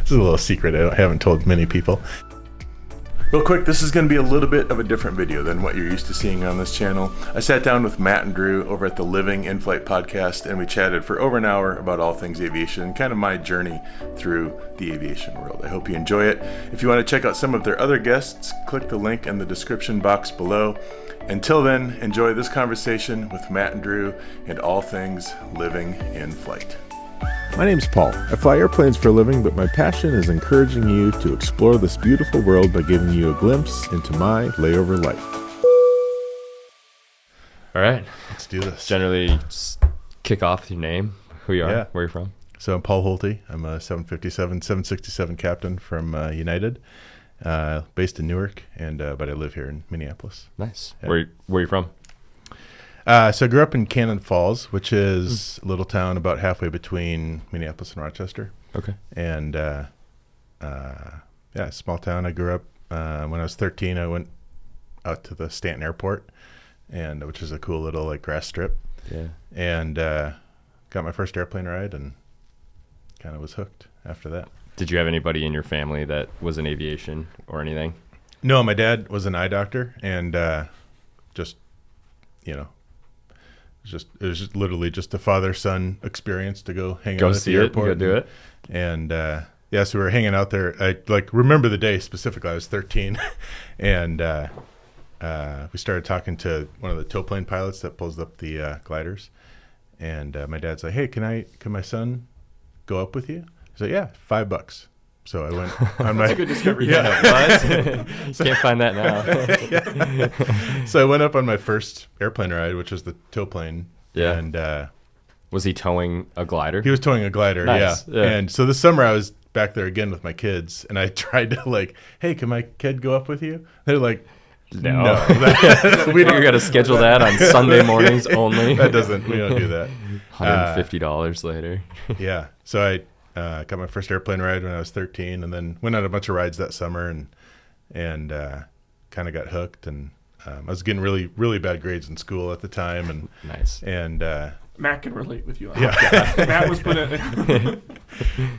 This is a little secret I haven't told many people. Real quick, this is going to be a little bit of a different video than what you're used to seeing on this channel. I sat down with Matt and Drew over at the Living Inflight podcast, and we chatted for over an hour about all things aviation and kind of my journey through the aviation world. I hope you enjoy it. If you want to check out some of their other guests, click the link in the description box below. Until then, enjoy this conversation with Matt and Drew and all things living in flight. My name's Paul. I fly airplanes for a living, but my passion is encouraging you to explore this beautiful world by giving you a glimpse into my layover life. All right. Let's do this. Generally, just kick off with your name, who you are, where you're from. So I'm Paul Holte. I'm a 757, 767 captain from United, based in Newark, and but I live here in Minneapolis. Nice. Yeah. Where are you from? So I grew up in Cannon Falls, which is a little town about halfway between Minneapolis and Rochester. Okay. And small town. I grew up when I was 13. I went out to the Stanton Airport, and which is a cool little like grass strip. Yeah. And got my first airplane ride, and kind of was hooked after that. Did you have anybody in your family that was in aviation or anything? No, my dad was an eye doctor, and just, you know, it was just literally just a father-son experience to go hang out at the airport. Go do it. And so we were hanging out there. I remember the day specifically. I was 13, and we started talking to one of the tow plane pilots that pulls up the gliders. And my dad's like, "Hey, can my son go up with you?" He's like, "Yeah, $5." So I went on my. That's a good discovery. Yeah. Can't find that now. So I went up on my first airplane ride, which was the tow plane. Yeah. And was he towing a glider? he was towing a glider. Nice. Yeah. And so this summer I was back there again with my kids, and I tried to like, "Hey, can my kid go up with you?" They're like, No. We You got to schedule that on Sunday mornings only. we don't do that. $150 later. Yeah. So I got my first airplane ride when I was 13, and then went on a bunch of rides that summer, and kind of got hooked. And I was getting really, really bad grades in school at the time, and Nice. And Matt can relate with you on yeah. that. Matt was put in.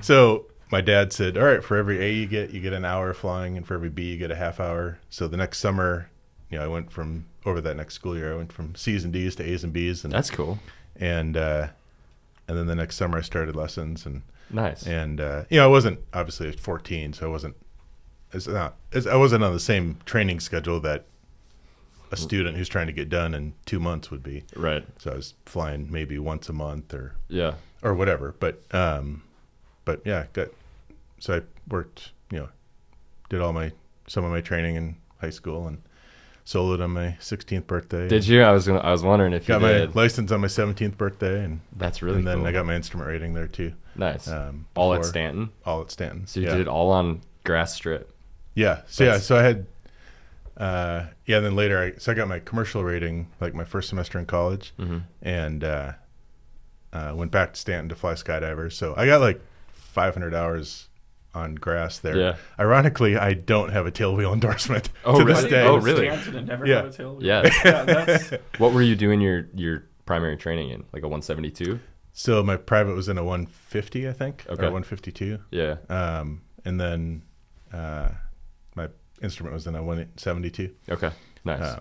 So my dad said, "All right, for every A you get an hour flying, and for every B you get a half hour." So the next summer, I went from over that next school year, I went from C's and D's to A's and B's, and That's cool. and then the next summer I started lessons, and Nice. and I wasn't obviously at 14, so I wasn't on the same training schedule that a student who's trying to get done in 2 months would be. Right. So I was flying maybe once a month or whatever, but yeah, so I worked, did some of my training in high school, and soloed on my 16th birthday. Did you? I was wondering if you got did. my license on my 17th birthday, and That's really and then cool. I got my instrument rating there too. Nice. All at before- Stanton? All at Stanton. So you did it all on grass strip. Yeah. So I had, and then later I got my commercial rating like my first semester in college, and went back to Stanton to fly skydivers. So I got like 500 hours on grass there. Yeah. Ironically, I don't have a tail wheel endorsement Oh, to really? this day. Oh, really? Stanton and never Yeah. got a tail. Yeah. That's What were you doing your primary training in? Like a 172? So my private was in a 150, I think, Okay. or 152. Yeah. And then my instrument was in a 172. Okay. Nice.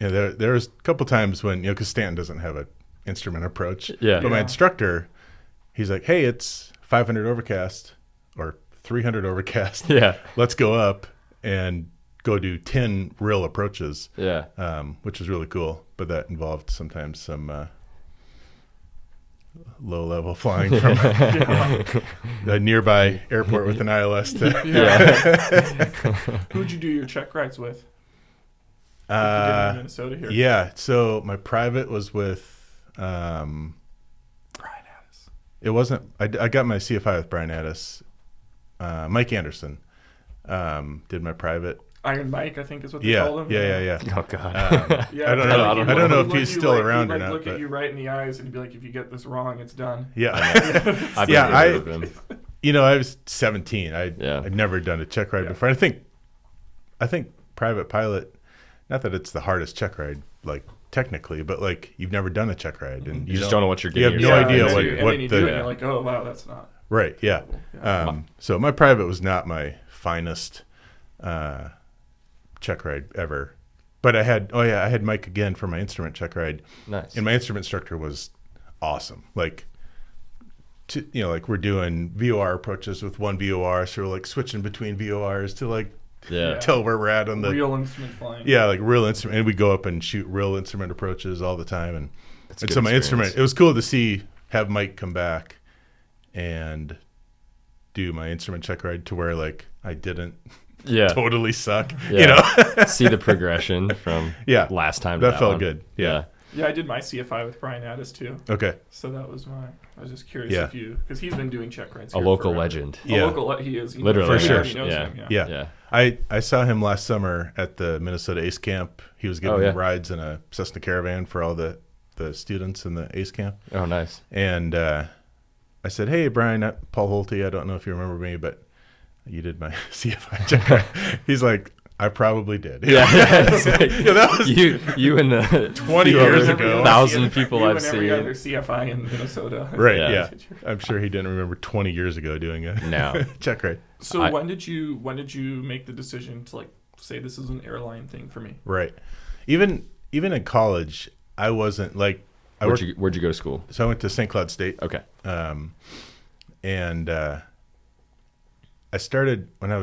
There was a couple times when, because Stanton doesn't have an instrument approach. Yeah. But my Yeah. instructor, he's like, "Hey, it's 500 overcast or 300 overcast. Yeah. Let's go up and go do 10 real approaches." Yeah. Which was really cool. But that involved sometimes some low-level flying from a nearby airport with an ILS to Who'd you do your check rides with? If you did in Minnesota here. Yeah, so my private was with Brian Addis. it wasn't I got my CFI with Brian Addis. Mike Anderson did my private. Iron Mike, I think is what they called him. Yeah. Oh, God. Yeah, I don't know. I I don't know if He'd he's look still you around or he'd not. look But at you right in the eyes and he'd be like, "If you get this wrong, it's done." yeah, I've Yeah, never I- heard of him. I was 17. Yeah. I'd never done a check ride before. I think private pilot. Not that it's the hardest check ride, like technically, but like you've never done a check ride, and You just don't know what you're You getting have no yourself idea into. what and then you do it, and the you're like, "Oh wow, that's not." Right. Yeah. So my private was not my finest check ride ever, but I had Mike again for my instrument check ride. Nice. And my instrument instructor was awesome. Like, like we're doing VOR approaches with one VOR, so we're like switching between VORs to like tell where we're at on the real instrument flying. Yeah, like real instrument, and we go up and shoot real instrument approaches all the time, and so my experience. instrument. It was cool to have Mike come back and do my instrument check ride to where like I didn't totally suck. Yeah. See the progression from last time. That felt one. good. Yeah. Yeah, I did my CFI with Brian Addis too. Okay. So that was I was just curious if you, because he's been doing check rides. A local legend. He is. Literally. For sure. He knows him, Yeah. I saw him last summer at the Minnesota Ace Camp. He was giving rides in a Cessna Caravan for all the students in the Ace Camp. Oh, nice. And I said, "Hey, Brian, Paul Holte, I don't know if you remember me, but you did my CFI check ride." He's like, "I probably did." It's like, that was you and the 20 years ago. 1,000 people I've seen. Every seen. other CFI in Minnesota. Right. Yeah. I'm sure he didn't remember 20 years ago doing a check ride. So when did you make the decision to like say this is an airline thing for me? Right. Even in college, I wasn't like. Where'd you go to school? So I went to St. Cloud State. Okay. And I started when I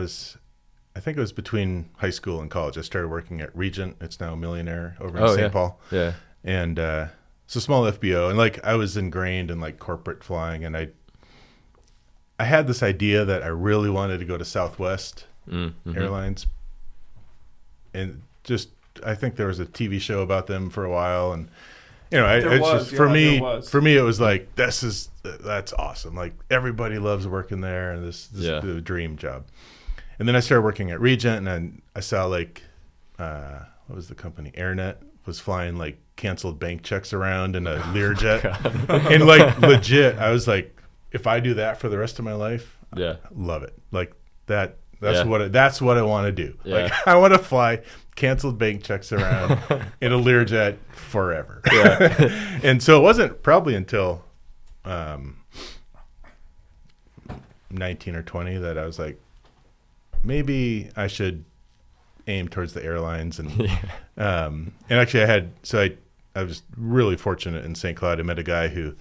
think it was between high school and college. I started working at Regent. It's now Millionaire over in St. Paul. Yeah. And it's a small FBO. And like I was ingrained in like corporate flying, and I had this idea that I really wanted to go to Southwest Airlines. And just I think there was a TV show about them for a while, and for me it was like that's awesome. Like everybody loves working there, and this is the dream job. And then I started working at Regent, and then I saw like what was the company? AirNet was flying like canceled bank checks around in a Learjet, and like legit, I was like, if I do that for the rest of my life, love it. Like that. That's what I want to do. Yeah. Like I want to fly canceled bank checks around in a Learjet forever. Yeah. And so it wasn't probably until 19 or 20 that I was like, maybe I should aim towards the airlines. And actually I was really fortunate in St. Cloud. I met a guy who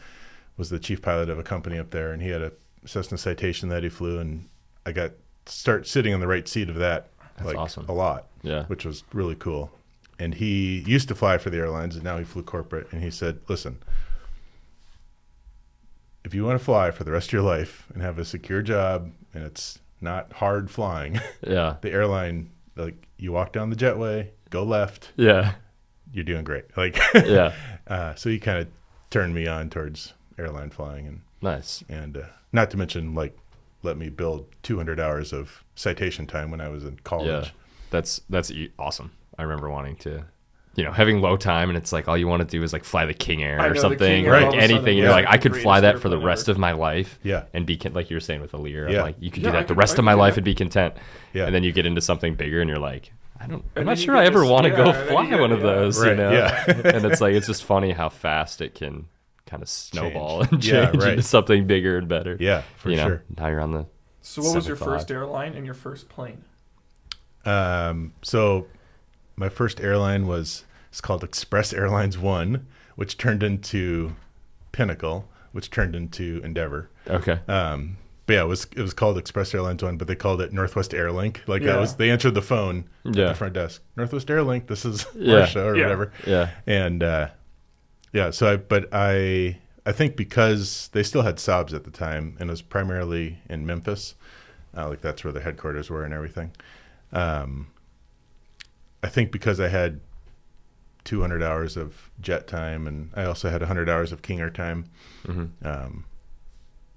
was the chief pilot of a company up there, and he had a Cessna Citation that he flew, and I got start sitting on the right seat of that. That's like awesome. A lot, which was really cool. And he used to fly for the airlines, and now he flew corporate. And he said, "Listen, if you want to fly for the rest of your life and have a secure job, and it's not hard flying, the airline, like you walk down the jetway, go left, you're doing great." Like, so he kind of turned me on towards airline flying, and nice, and not to mention like let me build 200 hours of citation time when I was in college. That's awesome. I remember wanting to, having low time, and it's like all you want to do is like fly the King Air or something, or like anything. And you're like, I could fly that for the rest of my life. And be like you were saying with a Lear, I'm like, you could do that the rest of my life and be content. And then you get into something bigger, and you're like, I'm not sure I ever want to go fly one of those. Right. And it's like, it's just funny how fast it can kind of snowball and change into something bigger and better. Yeah, for sure. Now you're on the. So what was your first airline and your first plane? So my first airline it's called Express Airlines 1, which turned into Pinnacle, which turned into Endeavor. Okay. But yeah, it was called Express Airlines 1, but they called it Northwest Airlink. Like they answered the phone at the front desk. Northwest Airlink, this is Russia or whatever. Yeah. And I think because they still had Saabs at the time, and it was primarily in Memphis, like that's where the headquarters were and everything. I think because I had 200 hours of jet time, and I also had 100 hours of King Air time,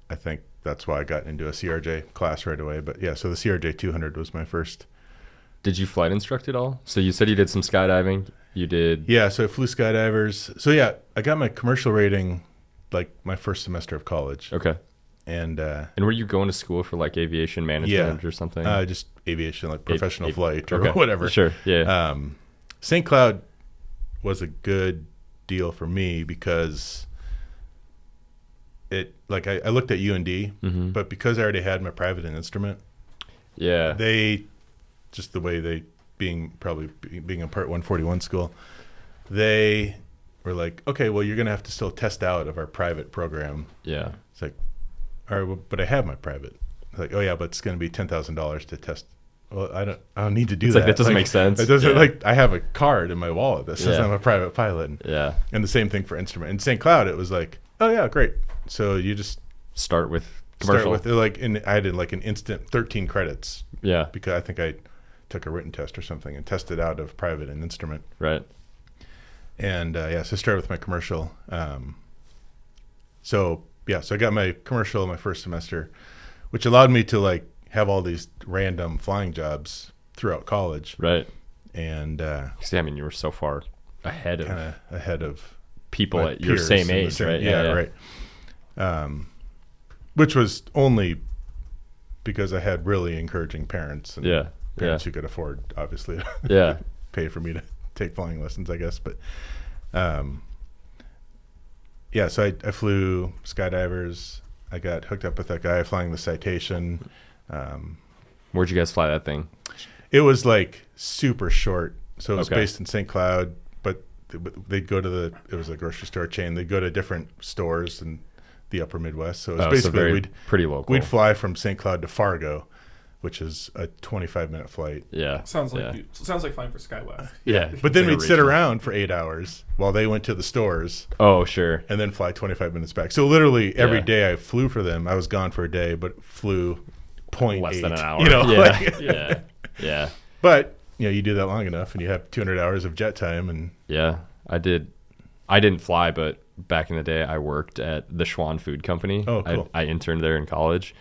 I think that's why I got into a CRJ class right away. But yeah, so the CRJ 200 was my first. Did you flight instruct at all? So you said you did some skydiving. You did. Yeah, so I flew skydivers. So yeah, I got my commercial rating like my first semester of college. Okay. And were you going to school for like aviation management or something? Just aviation, like professional flight or whatever. Sure. Yeah. St. Cloud was a good deal for me because I looked at UND, but because I already had my private and instrument, they just the way they being a Part 141 school, they were like, okay, well, you're gonna have to still test out of our private program. Yeah, it's like, all right, well, but I have my private. Like, oh yeah, but it's gonna be $10,000 to test. Well, I don't need to do that. Like, that doesn't make sense. It doesn't like I have a card in my wallet that says I'm a private pilot. And the same thing for instrument. In St. Cloud, it was like, oh yeah, great. So you just start with commercial. I had like an instant 13 credits. Yeah. Because I think I took a written test or something and tested out of private and instrument. Right. And so I started with my commercial. So I got my commercial my first semester, which allowed me to like have all these random flying jobs throughout college. Right. And I mean, you were so far ahead of people at your same age, right? Yeah, right. Which was only because I had really encouraging parents and parents who could afford, obviously, to pay for me to take flying lessons, I guess. But so I flew skydivers. I got hooked up with that guy flying the Citation. Where'd you guys fly that thing? It was like super short. So it was based in St. Cloud, but they'd go to it was a grocery store chain. They'd go to different stores in the upper Midwest. So it was basically pretty local. We'd fly from St. Cloud to Fargo, which is a 25-minute flight. Yeah. Sounds like flying for SkyWest. Yeah. But then we'd sit around for 8 hours while they went to the stores. Oh, sure. And then fly 25 minutes back. So literally every day I flew for them. I was gone for a day, but flew 0.8. Less than an hour. Yeah. But you do that long enough and you have 200 hours of jet time. And I didn't fly, but back in the day I worked at the Schwann Food Company. Oh, cool. I interned there in college,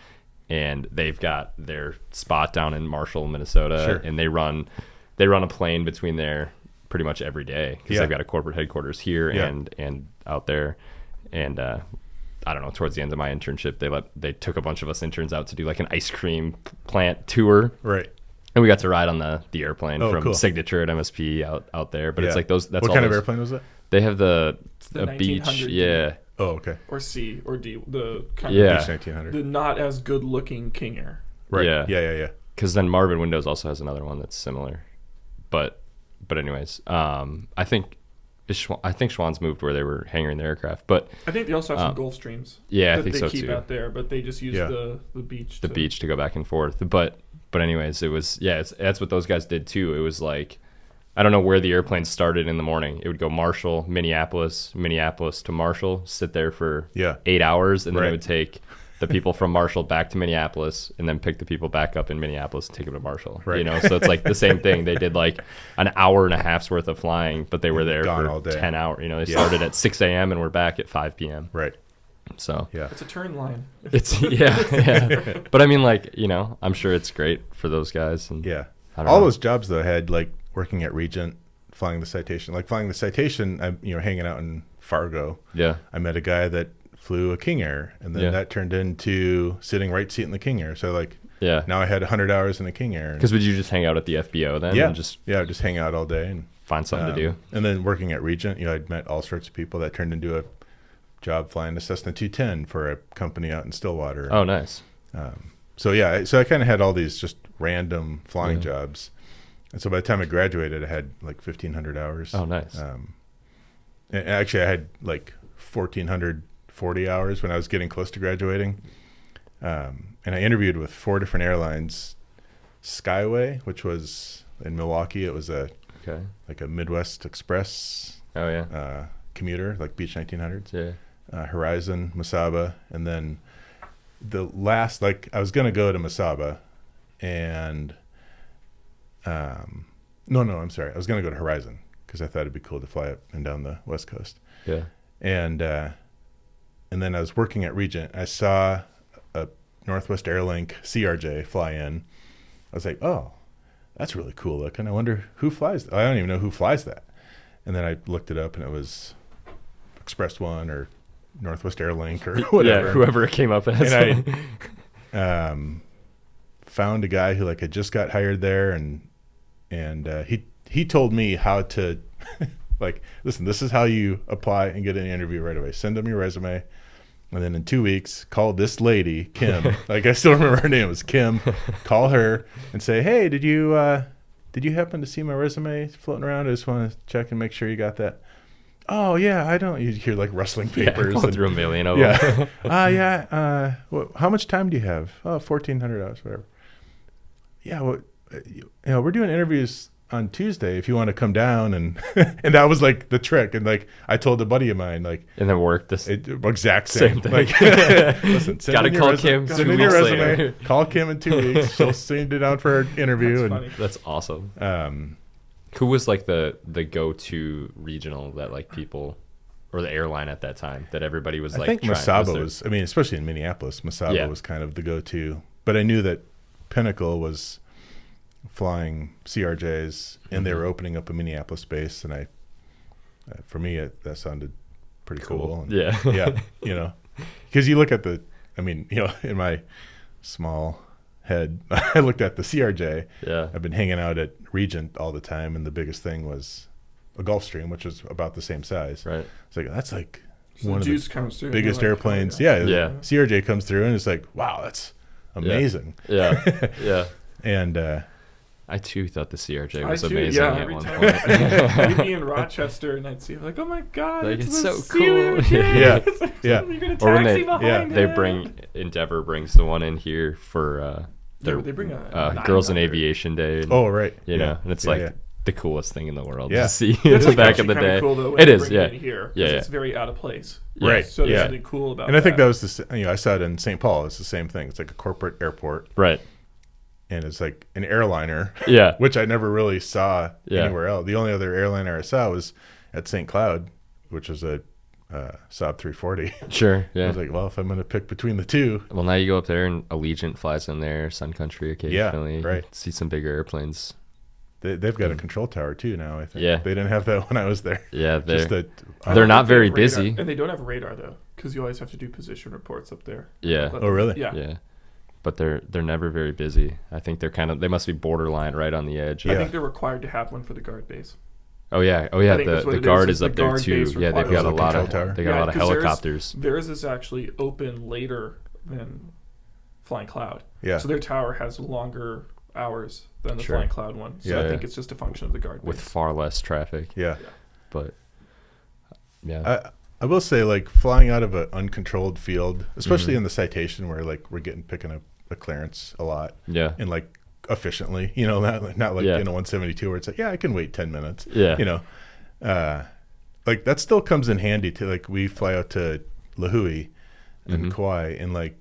and they've got their spot down in Marshall, Minnesota. Sure. And they run a plane between there pretty much every day because they've got a corporate headquarters here and out there. And I don't know, towards the end of my internship, they took a bunch of us interns out to do like an ice cream plant tour. Right. And we got to ride on the airplane from cool. Signature at MSP out there. But it's like those. That's what kind of airplane was it? They have the a beach. Yeah. Oh, okay. Or C or D. The kind of Beach 1900. The not as good looking King Air. Right. Yeah. Because then Marvin Windows also has another one that's similar. But anyways, I think Schwann's moved where they were hanging their aircraft, but I think they also have some Gulfstreams. Yeah, I think so too. They keep out there, but they just use the beach. The beach to go back and forth. But anyways, it was that's what those guys did too. It was like, I don't know where the airplane started in the morning. It would go Marshall, Minneapolis to Marshall, sit there for 8 hours, and then it would take the people from Marshall back to Minneapolis, and then pick the people back up in Minneapolis and take them to Marshall. Right. So it's like the same thing. They did like an hour and a half's worth of flying, but they were there for 10 hours. They started at 6 a.m. and we're back at 5 p.m. Right. So it's a turn line. It's But I mean, like, I'm sure it's great for those guys. And all those jobs though I had, like working at Regent, flying the Citation. Like flying the Citation, I'm hanging out in Fargo. Yeah. I met a guy that flew a King Air, and then that turned into sitting right seat in the King Air. So like now I had 100 hours in a King Air. Because would you just hang out at the FBO then? Yeah. And just hang out all day and find something to do. And then working at Regent, I'd met all sorts of people. That turned into a job flying a Cessna 210 for a company out in Stillwater. Oh, nice. So I kind of had all these just random flying jobs. And so by the time I graduated, I had like 1,500 hours. Oh, nice. And actually, I had like 1,440 hours when I was getting close to graduating. And I interviewed with 4 different airlines. Skyway, which was in Milwaukee. It was like a Midwest Express commuter, like Beach 1900s. Yeah. Horizon, Mesaba, and then the last, like I was going to go to Mesaba and I'm sorry. I was going to go to Horizon because I thought it'd be cool to fly up and down the West Coast. Yeah. And then I was working at Regent. I saw a Northwest Airlink CRJ fly in. I was like, oh, that's really cool looking. I wonder who flies that. I don't even know who flies that. And then I looked it up, and it was Express One or Northwest Airlink or whatever. Yeah, whoever it came up as. And I found a guy who like had just got hired there, and he told me how to like, listen, this is how you apply and get an interview right away. Send them your resume, And then in 2 weeks, call this lady, Kim. Like, I still remember her name. It was Kim. Call her and say, hey, did you happen to see my resume floating around? I just want to check and make sure you got that. Oh, yeah, I don't. You hear, like, rustling papers. Yeah, through a million of them. Yeah. How much time do you have? Oh, 1,400 hours, whatever. Yeah, well, we're doing interviews on Tuesday if you want to come down, and and that was like the trick. And like I told a buddy of mine, like, and then worked this exact same thing. Like, listen, gotta call Kim. Send in your resume. Call Kim in 2 weeks. She'll send it down for an interview. That's awesome. Who was like the go-to regional that like people, or the airline at that time that everybody was like? I think Masaba was. I mean, especially in Minneapolis, Masaba was kind of the go-to. But I knew that Pinnacle was flying CRJs, and they were opening up a Minneapolis base, and for me, that sounded pretty cool. And yeah, because you look at in my small head, I looked at the CRJ. Yeah, I've been hanging out at Regent all the time, and the biggest thing was a Gulfstream, which was about the same size. Right, it's like that's like so one of the biggest airplanes. Yeah. CRJ comes through, and it's like, wow, that's amazing. Yeah. And I too thought the CRJ was amazing at one point. We'd be in Rochester, and I'd see like, oh my god, like, it's so CRJ. cool. Yeah. You're gonna taxi behind they it. bring Endeavor brings the one in here for their they bring a Girls in Aviation Day. And, you know, and it's the coolest thing in the world to see. It's back in the day. Cool, though, it is, yeah. Here, it's very out of place. Right. So there's something cool about it. And I think that was I saw it in St. Paul. It's the same thing. It's like a corporate airport. Right. And it's like an airliner. Yeah. Which I never really saw anywhere else. The only other airliner I saw was at St. Cloud, which was a Saab 340. Sure. Yeah. I was like, well, if I'm going to pick between the two. Well, now you go up there and Allegiant flies in there, Sun Country occasionally. Yeah, right. You see some bigger airplanes. They've got a control tower too now, I think. Yeah. They didn't have that when I was there. Yeah, they're not very busy. And they don't have radar though, because you always have to do position reports up there. Yeah. Oh, really? Yeah. But they're never very busy. I think they must be borderline right on the edge. I think they're required to have one for the guard base. Oh yeah. The guard is up there too. Yeah, they've got a lot of helicopters. Theirs is actually open later than Flying Cloud. Yeah. So their tower has longer hours than the Flying Cloud one. So I think it's just a function of the guard base. With far less traffic. Yeah. But yeah. I will say, like, flying out of an uncontrolled field, especially in the citation where like we're picking up a clearance a lot. Yeah. And like efficiently, not like in a 172 where it's like, I can wait 10 minutes. Yeah. Like that still comes in handy to, like, we fly out to Lahui and Kauai, and like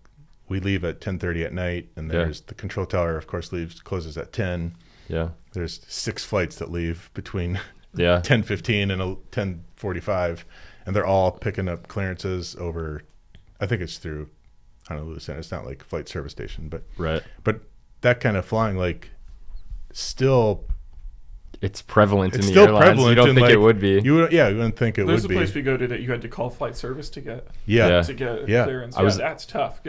we leave at 10:30 at night, and there's the control tower, of course, closes at 10. Yeah. There's 6 flights that leave between 10:15 and 10:45, and they're all picking up clearances over, I think it's through Honolulu Center. It's not like flight service station, but that kind of flying, like, still, it's prevalent in the airlines. You don't think it would be? You wouldn't think it would be. There's a place we go to that you had to call flight service to get clearance. That's tough.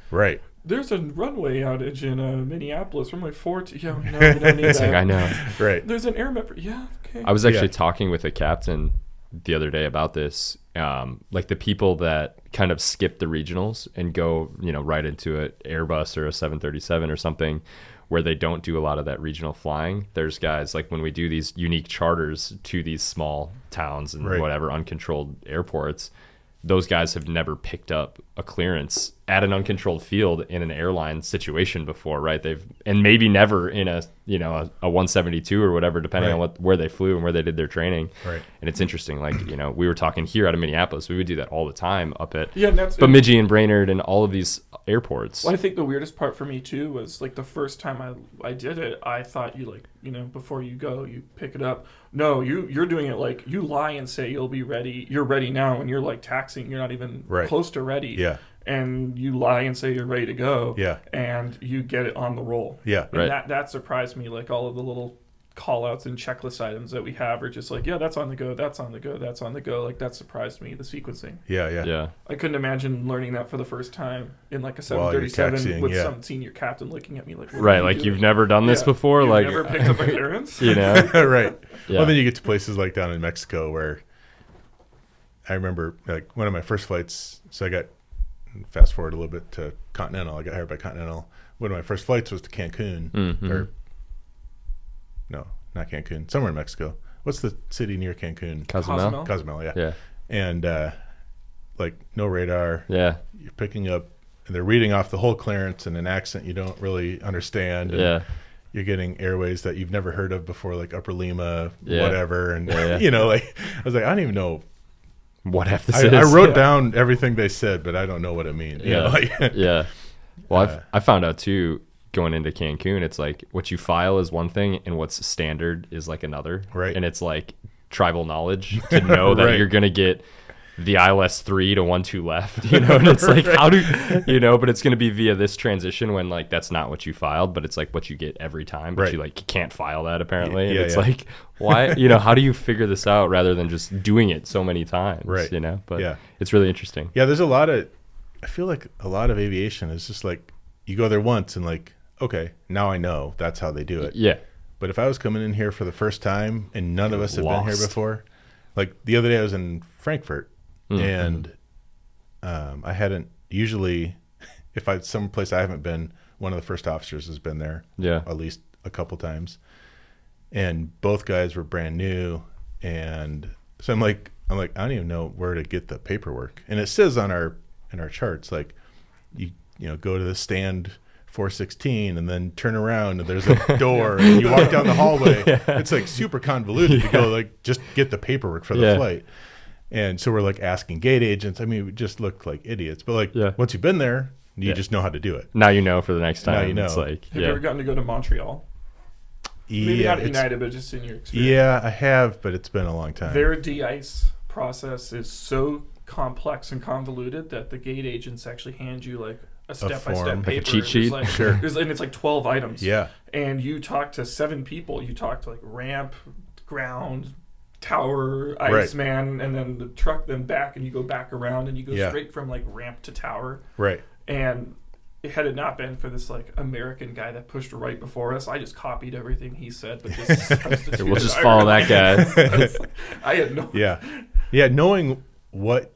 Right. There's a runway outage in Minneapolis. Runway 14. Yeah, we don't need that. I know. Right. There's an air member. Yeah. Okay. I was actually talking with a captain the other day about this. Like the people that kind of skip the regionals and go, right into an Airbus or a 737 or something, where they don't do a lot of that regional flying. There's guys, like, when we do these unique charters to these small towns and whatever uncontrolled airports, those guys have never picked up a clearance at an uncontrolled field in an airline situation before, right? And maybe never in a 172 or whatever, depending on where they flew and where they did their training. Right. And it's interesting, like, we were talking here out of Minneapolis, we would do that all the time up at Bemidji and Brainerd and all of these airports. Well, I think the weirdest part for me too was, like, the first time I did it, I thought before you go, you pick it up. No, you're doing it like you lie and say you'll be ready. You're ready now, and you're like taxiing. You're not even close to ready. Yeah. And you lie and say you're ready to go. Yeah. And you get it on the roll. Yeah. And that surprised me. Like, all of the little call outs and checklist items that we have are just like, that's on the go, that's on the go, that's on the go. Like, that surprised me, the sequencing. Yeah. I couldn't imagine learning that for the first time in like a 737 with some senior captain looking at me like, like, you've never done this before? You've like, never picked up a clearance? Right. Yeah. Well, then you get to places like down in Mexico where I remember, like, one of my first flights, so I got fast forward a little bit to Continental. I got hired by Continental. One of my first flights was to Cancun. Or no, not Cancun. Somewhere in Mexico. What's the city near Cancun? Cozumel, yeah. And like no radar. Yeah. You're picking up, and they're reading off the whole clearance in an accent you don't really understand. And you're getting airways that you've never heard of before, like Upper Lima, whatever. And you know, like I was like, I don't even know what half this is. I wrote down everything they said, but I don't know what it means. You know, like, Well, I found out too, going into Cancun, it's like what you file is one thing and what's standard is like another. Right. And it's like tribal knowledge to know that you're going to get the ILS 3 to 1-2 left, you know, and it's like, how do you know, but it's going to be via this transition when like that's not what you filed, but it's like what you get every time, but you like you can't file that apparently. And it's like, why, you know, how do you figure this out rather than just doing it so many times, you know? But it's really interesting. Yeah, there's a lot of, I feel like a lot of aviation is just like, you go there once and like, okay, now I know that's how they do it. Yeah. But if I was coming in here for the first time and none of us have been here before, like the other day I was in Frankfurt and I hadn't usually, if I someplace I haven't been, one of the first officers has been there at least a couple times. And both guys were brand new. And so I'm like, I don't even know where to get the paperwork. And it says on in our charts, like you know, go to the stand 416 and then turn around and there's a door and you walk down the hallway. It's like super convoluted to go like just get the paperwork for the flight. And so we're like asking gate agents. I mean, we just looked like idiots. But like once you've been there, you just know how to do it. Now you know for the next time. Now you know. It's like, have you ever gotten to go to Montreal? Maybe not United, but just in your experience. Yeah, I have, but it's been a long time. Their de-ice process is so complex and convoluted that the gate agents actually hand you like a step-by-step paper. Like a cheat sheet? Like, sure. And it's like 12 items. Yeah. And you talk to 7 people. You talk to like ramp, ground, tower, Iceman, and then the truck, then back, and you go back around, and you go straight from like ramp to tower. Right. And had it not been for this like American guy that pushed right before us, I just copied everything he said, but just substituted. We'll just follow that guy. I had no. Yeah. Knowing what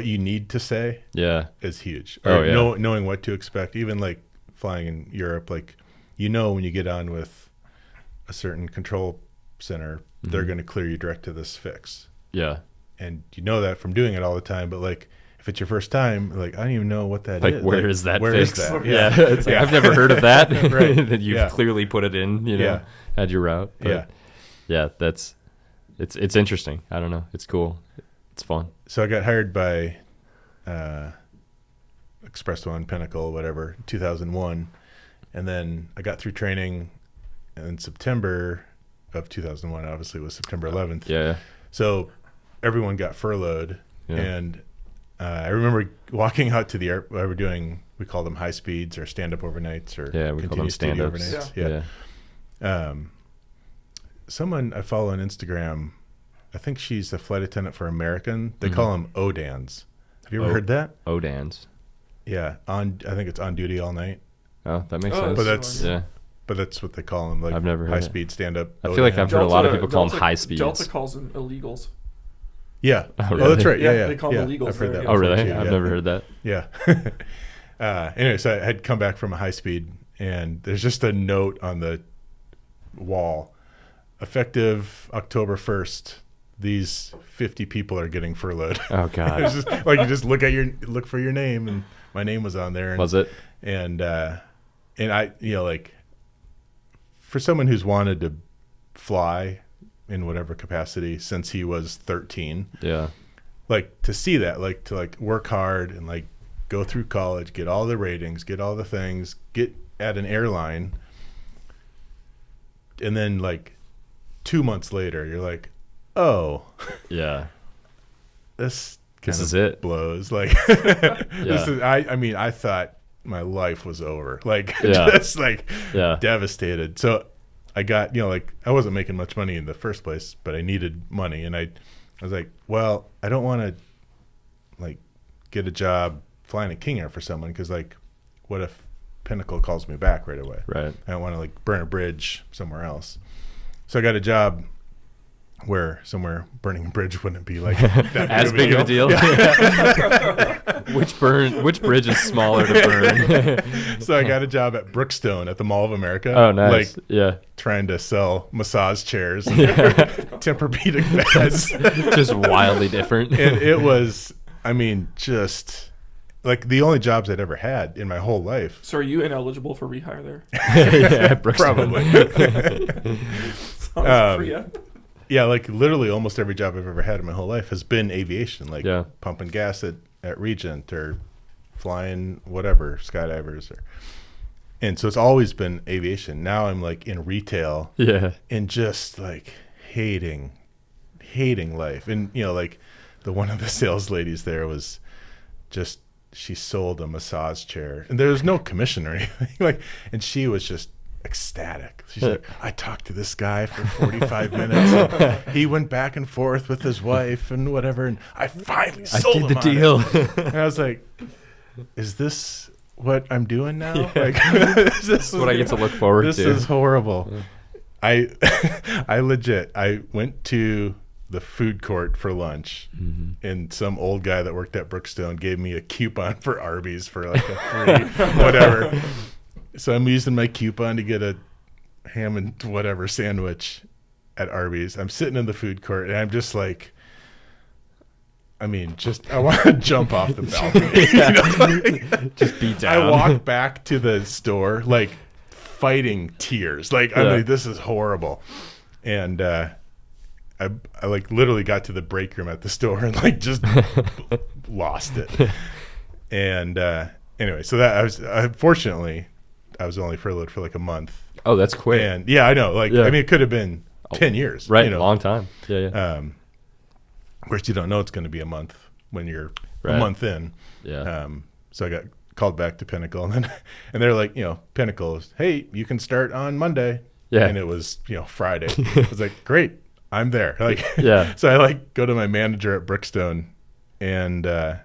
you need to say is huge. Knowing what to expect, even like flying in Europe, like you know when you get on with a certain control center, they're going to clear you direct to this fix. Yeah. And you know that from doing it all the time, but like if it's your first time, like I don't even know what that is. Like where is that fix? That? Yeah. It's like I've never heard of that. That you've clearly put it in, you know, had your route. But yeah, that's it's interesting. I don't know. It's cool. It's fun. So I got hired by Express One, Pinnacle, whatever, 2001. And then I got through training in September of 2001. Obviously, it was September 11th. Yeah. So everyone got furloughed. And I remember walking out to the air. We call them high speeds or stand-up overnights or we call them stand-ups. Yeah. Someone I follow on Instagram, I think she's a flight attendant for American. They call them ODANs. Have you ever heard that? ODANs. Yeah. I think it's on duty all night. Oh, that makes sense. But that's what they call them. Like I've never heard high speed stand up. I feel like I've heard a lot of people call them high speeds. Delta calls them illegals. Yeah. Oh, really? Oh, that's right. Yeah. They call them illegals. I've heard that. Oh, really? I've never heard that. Yeah. Anyway, so I had come back from a high speed, and there's just a note on the wall. Effective October 1st, these 50 people are getting furloughed. Oh God! It's just, like you just look for your name, and my name was on there. And, was it? And I, like for someone who's wanted to fly in whatever capacity since he was 13, like to see that, like to like work hard and like go through college, get all the ratings, get all the things, get at an airline, and then like 2 months later, you're like, oh, this is it. Blows. Like, this is, I mean, I thought my life was over. Like, just like devastated. So I got, like I wasn't making much money in the first place, but I needed money. And I was like, well, I don't want to like get a job flying a King Air for someone. Cause like, what if Pinnacle calls me back right away? Right. I don't want to like burn a bridge somewhere else. So I got a job where somewhere burning a bridge wouldn't be like that as big of a deal. Which bridge is smaller to burn? So I got a job at Brookstone at the Mall of America. Oh, nice. Like, trying to sell massage chairs and Tempur-Pedic beds. Just wildly different. And it was, I mean, just like the only jobs I'd ever had in my whole life. So are you ineligible for rehire there? Yeah, probably. Yeah, like literally almost every job I've ever had in my whole life has been aviation, like pumping gas at Regent or flying whatever, skydivers. And so it's always been aviation. Now I'm like in retail and just like hating life. And, you know, like one of the sales ladies there was just, she sold a massage chair and there was no commission or anything. Like, and she was just ecstatic. She said, I talked to this guy for 45 minutes. And he went back and forth with his wife and whatever, and I finally sold him the deal. And I was like, is this what I'm doing now? Yeah. Like, this is what I get to look forward to. This is horrible. I went to the food court for lunch, and some old guy that worked at Brookstone gave me a coupon for Arby's for like a free whatever. So I'm using my coupon to get a ham and whatever sandwich at Arby's. I'm sitting in the food court, and I'm just like, I mean, I want to jump off the balcony. You know? Just beat down. I walk back to the store, like, fighting tears. Like, I'm like, this is horrible. And I like literally got to the break room at the store and like just lost it. And anyway, so that unfortunately I was only furloughed for like a month. Oh, that's quick. And yeah, I know. Like, I mean, it could have been 10 years. Right, you know? long time. Yeah. Of course, you don't know it's going to be a month when you're a month in. Yeah. So I got called back to Pinnacle, and they're like, you know, Pinnacle is, hey, you can start on Monday. Yeah. And it was, you know, Friday. I was like, great, I'm there. Like, So I like go to my manager at Brookstone, and I'm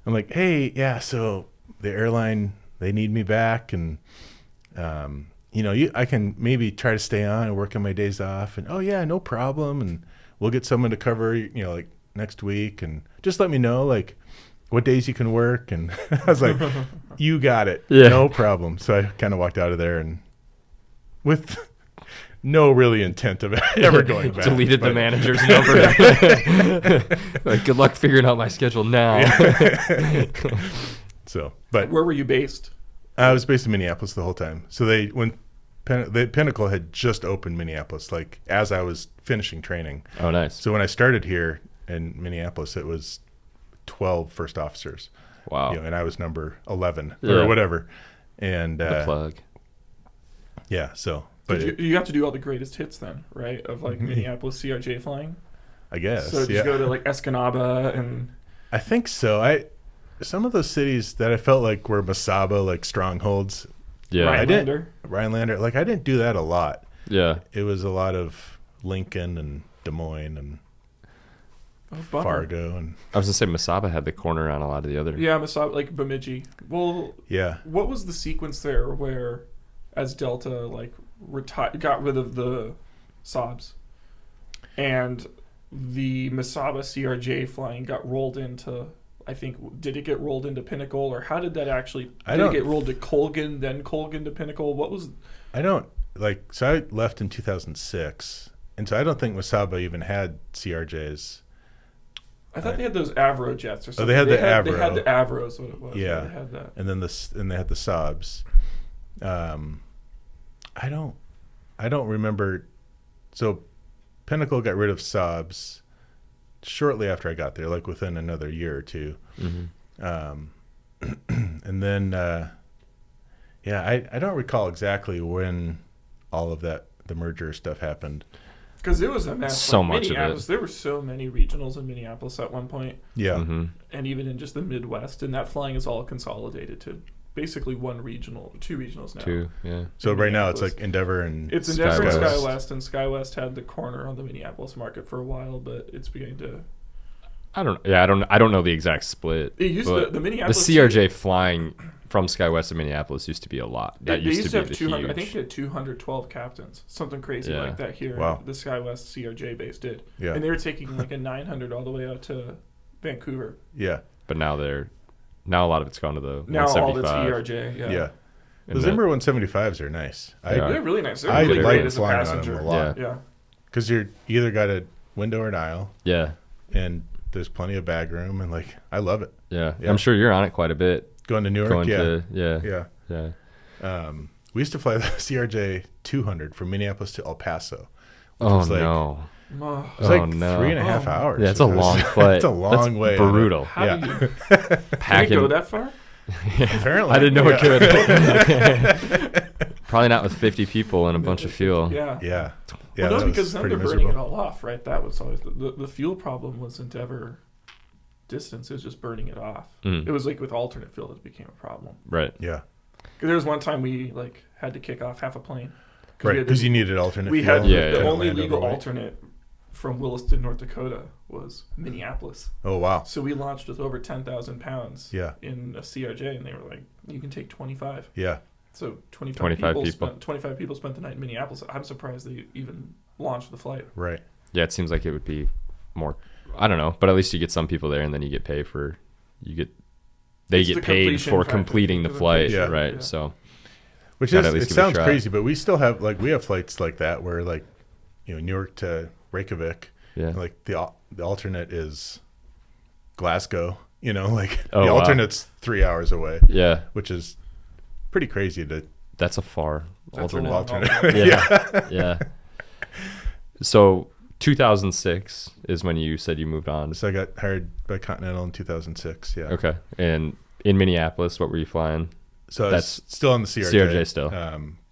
like, hey, yeah, so the airline, they need me back, and you know, I can maybe try to stay on and work on my days off, and oh yeah, no problem, and we'll get someone to cover, you know, like next week, and just let me know like what days you can work. And I was like, you got it, no problem. So I kind of walked out of there, and with no really intent of ever going back. Deleted the manager's number. Like, good luck figuring out my schedule now. So, but where were you based? I was based in Minneapolis the whole time. So when Pinnacle had just opened Minneapolis, like as I was finishing training. Oh, nice. So when I started here in Minneapolis, it was 12 first officers. Wow. You know, and I was number 11 or whatever. And the plug. Yeah. So, but you got to do all the greatest hits then, right? Of like Minneapolis CRJ flying. I guess. So did you go to like Escanaba and? I think so. Some of those cities that I felt like were Masaba, like strongholds. Yeah. Rhinelander. Like, I didn't do that a lot. Yeah. It was a lot of Lincoln and Des Moines and Fargo. And I was going to say Masaba had the corner on a lot of the other. Yeah, Masaba, like Bemidji. Well, yeah. What was the sequence there where, as Delta, like, got rid of the Saabs, and the Masaba CRJ flying got rolled into, I think, did it get rolled into Pinnacle, or how did that actually, did it get rolled to Colgan, then Colgan to Pinnacle? What was... So I left in 2006, and so I don't think Masaba even had CRJs. I thought they had those Avro jets or something. Oh, they had the Avro. They had the Avros, what it was. Yeah. They had that. And then they had the Saabs. I don't remember. So Pinnacle got rid of Saabs shortly after I got there, like within another year or two. Mm-hmm. And then, I don't recall exactly when all of that, the merger stuff happened. Because it was a mess. So much of it. There were so many regionals in Minneapolis at one point. Yeah. Mm-hmm. And even in just the Midwest. And that flying is all consolidated to basically two regionals now. Two, yeah. So right now it's like Endeavor and It's Endeavor and SkyWest. And SkyWest had the corner on the Minneapolis market for a while, but it's beginning to I don't know the exact split. It used the Minneapolis. The CRJ flying from SkyWest to Minneapolis used to be a lot. That used to be have 200. I think they had 212 captains, something crazy like that here. Wow. The SkyWest CRJ base did. Yeah. And they were taking like a 900 all the way out to Vancouver. Yeah. But now a lot of it's gone to the now 175. all that's ERJ. Yeah. The Zimmer 175s are nice. They're really nice. They're I really like great as a flying on passenger. them a lot. Yeah. Because you're either got a window or an aisle. Yeah. And there's plenty of bag room, and like I love it. Yeah. I'm sure you're on it quite a bit. Going to Newark, Yeah. We used to fly the CRJ 200 from Minneapolis to El Paso. Oh no! It was like 3.5 hours. Yeah, it's a long flight. It's a long way. Brutal. How do you Packing. go that far? Apparently, I didn't know it could. Probably not with 50 people and a bunch of fuel. Yeah. Well, no, because then they're burning it all off, right? That was always the fuel problem wasn't ever distance. It was just burning it off. It was like with alternate fuel it became a problem. Right. Yeah. Because there was one time we like had to kick off half a plane. Right, because you needed alternate we fuel. had the only legal alternate from Williston, North Dakota was Minneapolis. Oh, wow. So we launched with over 10,000 pounds in a CRJ, and they were like, you can take 25. Yeah. So 25 people spent the night in Minneapolis. I'm surprised they even launched the flight. Right. Yeah, it seems like it would be more, I don't know, but at least you get some people there, and then you get paid for, they get paid for completing the flight, right? Yeah. So, which is, it sounds crazy, but we still have, like, we have flights like that where, like, Newark to Reykjavik, like the alternate is Glasgow, like the alternate's 3 hours away. Yeah. Which is pretty crazy that's a far alternate. Yeah. So 2006 is when you said you moved on. So I got hired by Continental in 2006. Yeah. Okay. And in Minneapolis, what were you flying? So that's still on the CRJ still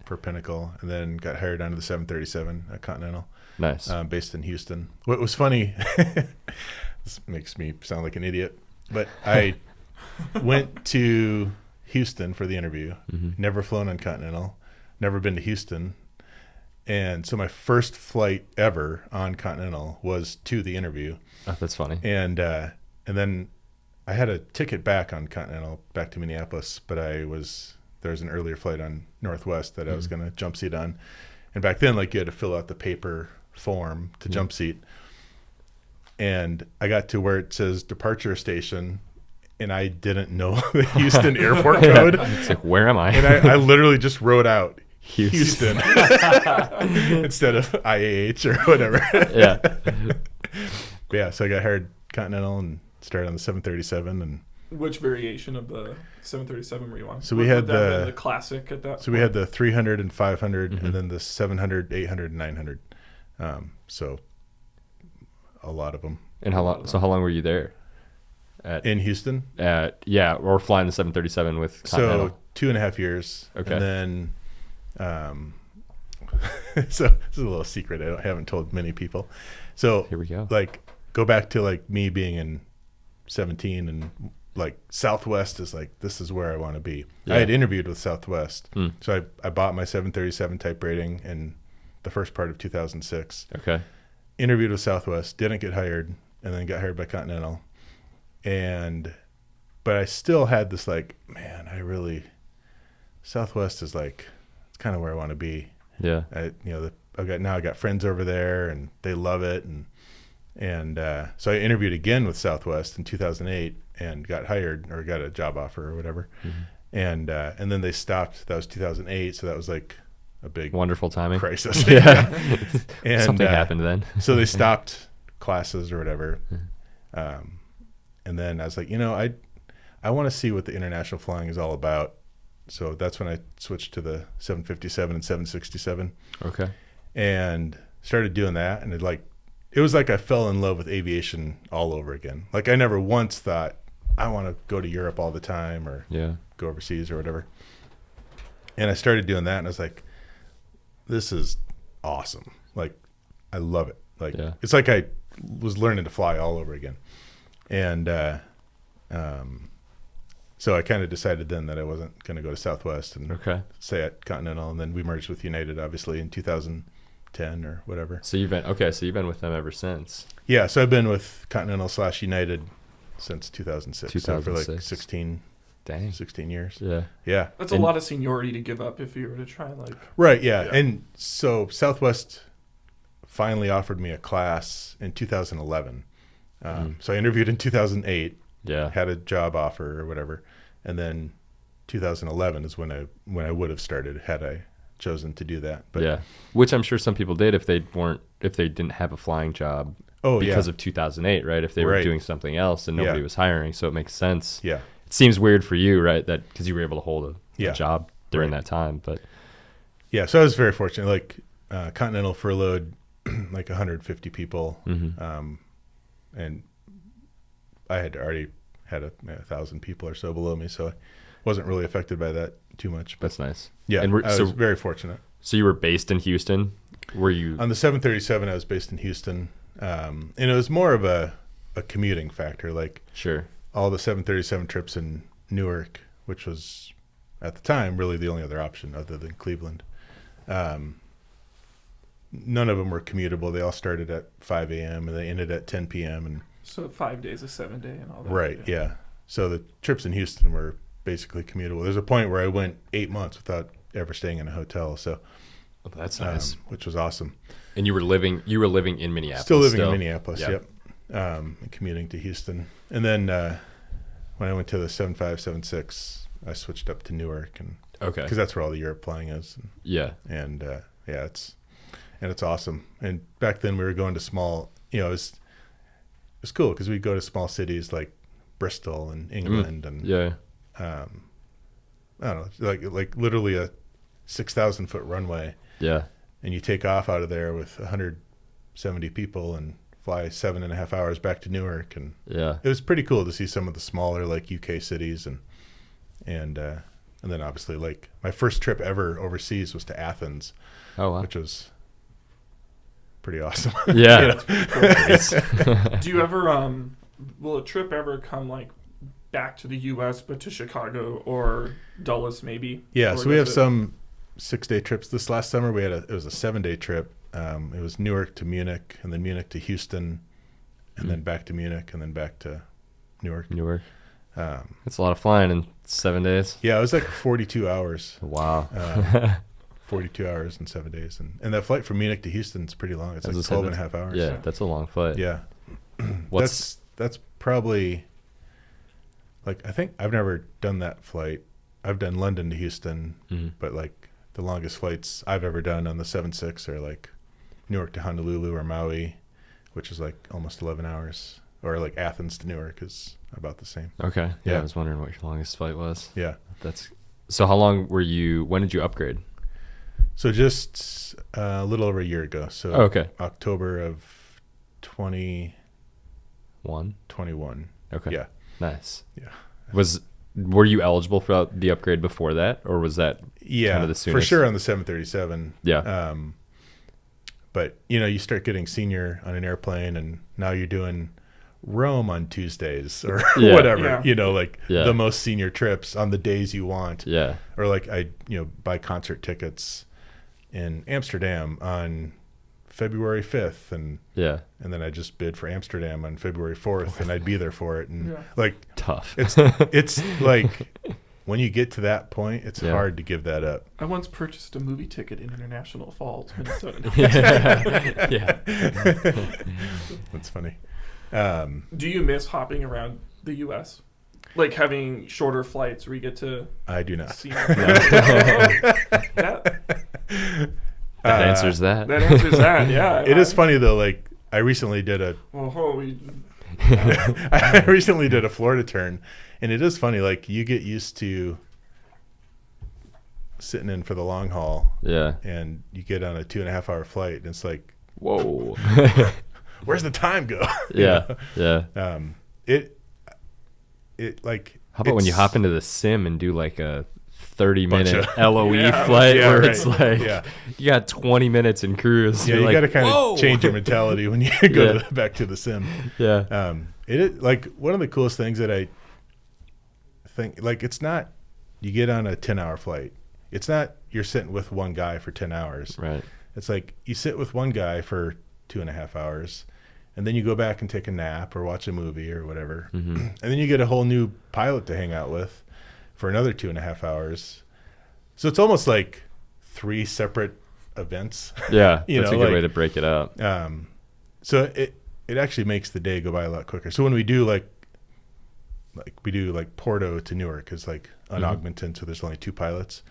for Pinnacle, and then got hired onto the 737 at Continental. Nice. Based in Houston. What was funny, this makes me sound like an idiot, but I went to Houston for the interview. Never flown on Continental, never been to Houston. And so my first flight ever on Continental was to the interview. Oh, that's funny. And then I had a ticket back on Continental back to Minneapolis, but there was an earlier flight on Northwest that I was going to jump seat on. And back then, like, you had to fill out the paper form to jump seat. And I got to where it says departure station, and I didn't know the Houston airport code. It's like, where am I? And I literally just wrote out Houston instead of IAH or whatever. So I got hired Continental and started on the 737. And which variation of the 737 were you on? So we had the classic at that. So we had the 300 and 500, and then the 700, 800, and 900. So a lot of them. And how long? So how long were you there? In Houston? Or flying the 737 with Continental. So 2.5 years. Okay. And then, so this is a little secret I haven't told many people. So here we go. Like, go back to like me being in 17 and like Southwest is like, this is where I want to be. I had interviewed with Southwest. So I bought my 737 type rating in the first part of 2006. Okay. Interviewed with Southwest, didn't get hired, and then got hired by Continental. But I still had this like, man, Southwest is like, it's kind of where I want to be. Yeah. I got friends over there and they love it. And so I interviewed again with Southwest in 2008 and got hired or got a job offer or whatever. And then they stopped. That was 2008. So that was like a big wonderful timing crisis. And something happened then. So they stopped classes or whatever. And then I was like, I want to see what the international flying is all about. So that's when I switched to the 757 and 767. Okay. And started doing that. And it was like I fell in love with aviation all over again. Like I never once thought I want to go to Europe all the time or go overseas or whatever. And I started doing that and I was like, this is awesome. Like, I love it. Like, it's like I was learning to fly all over again. And so I kind of decided then that I wasn't going to go to Southwest and stay at Continental. And then we merged with United, obviously, in 2010. 10 or whatever. So you've been with them ever since. Yeah, so I've been with Continental/United since 2006. 2006. So for like 16 years. Yeah. That's a lot of seniority to give up if you were to try Right, yeah. And so Southwest finally offered me a class in 2011. So I interviewed in 2008. Yeah. Had a job offer or whatever, and then 2011 is when I would have started had I chosen to do that. But which I'm sure some people did if they didn't have a flying job. Because of 2008, right? If they were doing something else and nobody was hiring, so it makes sense. Yeah. It seems weird for you, right? That because you were able to hold a job during that time, but yeah. So I was very fortunate. Like Continental furloughed like 150 people, and I had already had 1,000 people or so below me, so I wasn't really affected by that too much. But that's nice. Yeah, and I was very fortunate. So you were based in Houston? Were you on the 737? I was based in Houston, and it was more of a commuting factor. Like all the 737 trips in Newark, which was at the time really the only other option other than Cleveland. None of them were commutable. They all started at 5 a.m. and they ended at 10 p.m. And so 5 days, a 7 day, and all that. Right. Yeah. So the trips in Houston were basically commutable. There's a point where I went 8 months without ever staying in a hotel. So that's nice, which was awesome. And you were living in Minneapolis. Still living in Minneapolis. Yep. And commuting to Houston. And then when I went to the 7576, I switched up to Newark, and because that's where all the Europe flying is. And it's awesome. And back then we were going to small, it was cool because we'd go to small cities like Bristol and England and I don't know, like literally a 6,000 foot runway. Yeah. And you take off out of there with 170 people and fly 7.5 hours back to Newark, and it was pretty cool to see some of the smaller like UK cities and then obviously like my first trip ever overseas was to Athens. Oh wow. Which was pretty awesome. Yeah. Do you ever will a trip ever come like back to the US but to Chicago or Dulles maybe? Yeah, so we have some 6-day trips. This last summer it was a 7-day trip. It was Newark to Munich, and then Munich to Houston, and then back to Munich, and then back to Newark. That's a lot of flying in 7 days. Yeah, it was like 42 hours. Wow. 42 hours in 7 days. And that flight from Munich to Houston is pretty long. It's like 12.5 hours. Yeah, that's a long flight. Yeah. That's probably, like, I think I've never done that flight. I've done London to Houston, but like the longest flights I've ever done on the 7.6 are like Newark to Honolulu or Maui, which is like almost 11 hours. Or like Athens to Newark is about the same. Okay. Yeah, I was wondering what your longest flight was. Yeah. So how long when did you upgrade? So just a little over a year ago. So October of 2021. Okay. Yeah. Nice. Yeah. Were you eligible for the upgrade before that, or was that kind of the soonest? For sure on the 737. Yeah. But you start getting senior on an airplane, and now you're doing Rome on Tuesdays or whatever. The most senior trips on the days you want. Yeah. Or like I buy concert tickets in Amsterdam on February 5th, and then I just bid for Amsterdam on February 4th, and I'd be there for it, and like tough. It's like when you get to that point, it's hard to give that up. I once purchased a movie ticket in International Falls, Minnesota. That's funny. Do you miss hopping around the U.S.? Like having shorter flights where you get to... I do not. See That answers that. That answers that, yeah. It is funny, though. Like, I recently did a Florida turn, and it is funny. Like, you get used to sitting in for the long haul. Yeah. And you get on a 2.5 hour flight, and it's like, whoa. Where's the time go? Yeah. It like. How about when you hop into the sim and do like a 30-minute LOE flight where it's like you got 20 minutes in cruise. Yeah, you got to kind of change your mentality when you go back to the sim. Yeah. It is like one of the coolest things that I think, like, it's not you get on a 10-hour flight. It's not you're sitting with one guy for 10 hours. Right. It's like you sit with one guy for 2.5 hours, and then you go back and take a nap or watch a movie or whatever, and then you get a whole new pilot to hang out with for another 2.5 hours. So it's almost like 3 separate events. Yeah, that's a good way to break it up. So it actually makes the day go by a lot quicker. So when we do like Porto to Newark is like unaugmented, so there's only 2 pilots.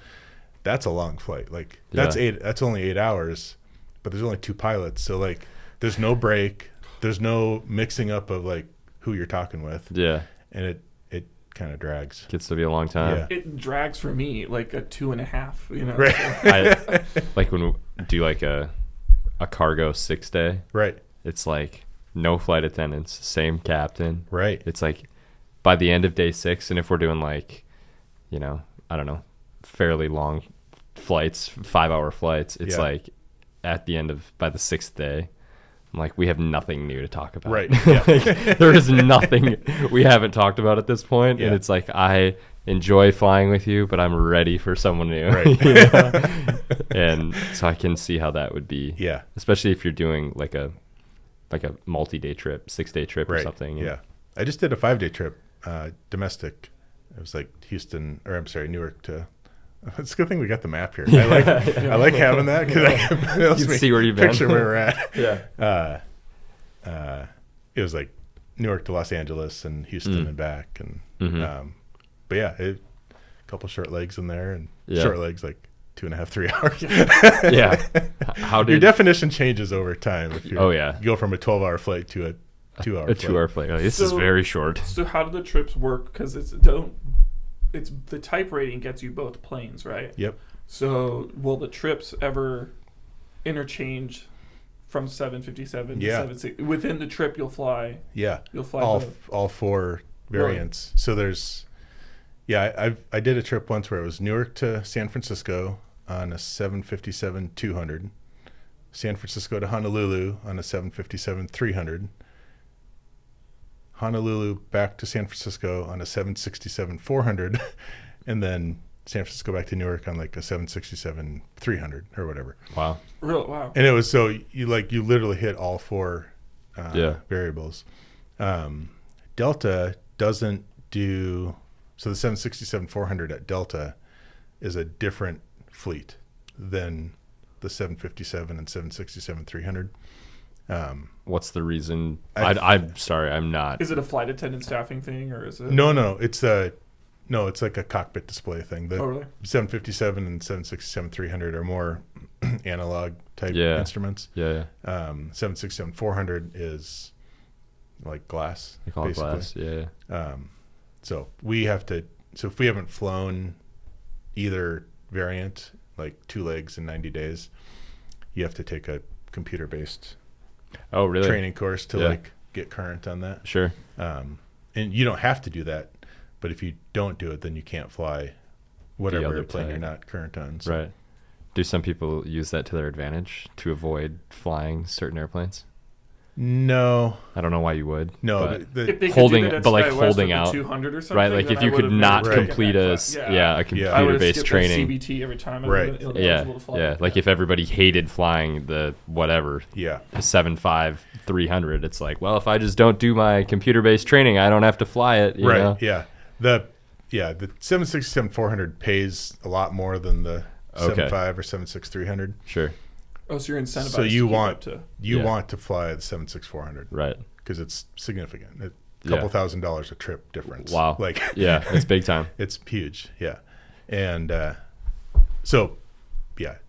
That's a long flight. Like that's only 8 hours, but there's only 2 pilots. So like there's no break, there's no mixing up of like who you're talking with. Yeah. And it kind of drags. Gets to be a long time. Yeah. It drags for me like a 2.5, you know. Right. I, like when we do like a cargo 6-day. Right. It's like no flight attendants, same captain. Right. It's like by the end of day 6, and if we're doing like, you know, I don't know, fairly long flights, 5-hour flights, it's like at the end of, by the 6th day, I'm like, we have nothing new to talk about. Right. Yeah. Like, there is nothing we haven't talked about at this point. And it's like, I enjoy flying with you, but I'm ready for someone new. Right. You know? And so I can see how that would be. Yeah. Especially if you're doing like a multi-day trip, 6-day trip or something. Yeah. I just did a 5-day trip, domestic. It was like Newark to. It's a good thing we got the map here. I like having that because I can see where you've been. Picture where we're at. Yeah. It was like Newark to Los Angeles and Houston and back, and but yeah, a couple short legs in there, and short legs like 2.5, 3 hours. Yeah. How did your definition changes over time? If you you go from a 12-hour flight to a 2-hour a 2-hour flight. Like, this is very short. So how do the trips work? Because it's the type rating gets you both planes, right? Yep. So will the trips ever interchange from 757 to 760? Within the trip you'll fly? Yeah. You'll fly all 4 variants. Right. So there's I did a trip once where it was Newark to San Francisco on a 757-200, San Francisco to Honolulu on a 757-300, Honolulu back to San Francisco on a 767-400, and then San Francisco back to Newark on like a 767-300 or whatever. Wow. Really? Wow. And it was so you literally hit all 4 variables. Delta doesn't do, so the 767-400 at Delta is a different fleet than the 757 and 767-300. What's the reason? I'm sorry, I'm not. Is it a flight attendant staffing thing, or is it? No. It's like a cockpit display thing. The really? 757 and 767-300 are more analog type instruments. Yeah. 767-400 is like glass. They call basically. It glass. Yeah. So we have to. So if we haven't flown either variant, like 2 legs in 90 days, you have to take a computer-based training course to like get current on that. Sure. And you don't have to do that, but if you don't do it, then you can't fly whatever airplane you're not current on. So. Right. Do some people use that to their advantage to avoid flying certain airplanes? No. I don't know why you would. No, holding out 200 or something, right? Like if you could not complete a computer-based training, CBT every time. Like if everybody hated flying the whatever, the 757-300, it's like, well, if I just don't do my computer-based training, I don't have to fly it. You know? Yeah. The 767-400 pays a lot more than the 75 or 76300. Sure. Oh, so you're incentivized. So you want to fly the 76400, right? Because it's significant. A couple $1,000s a trip difference. Wow. Like it's big time. It's huge. Yeah, and so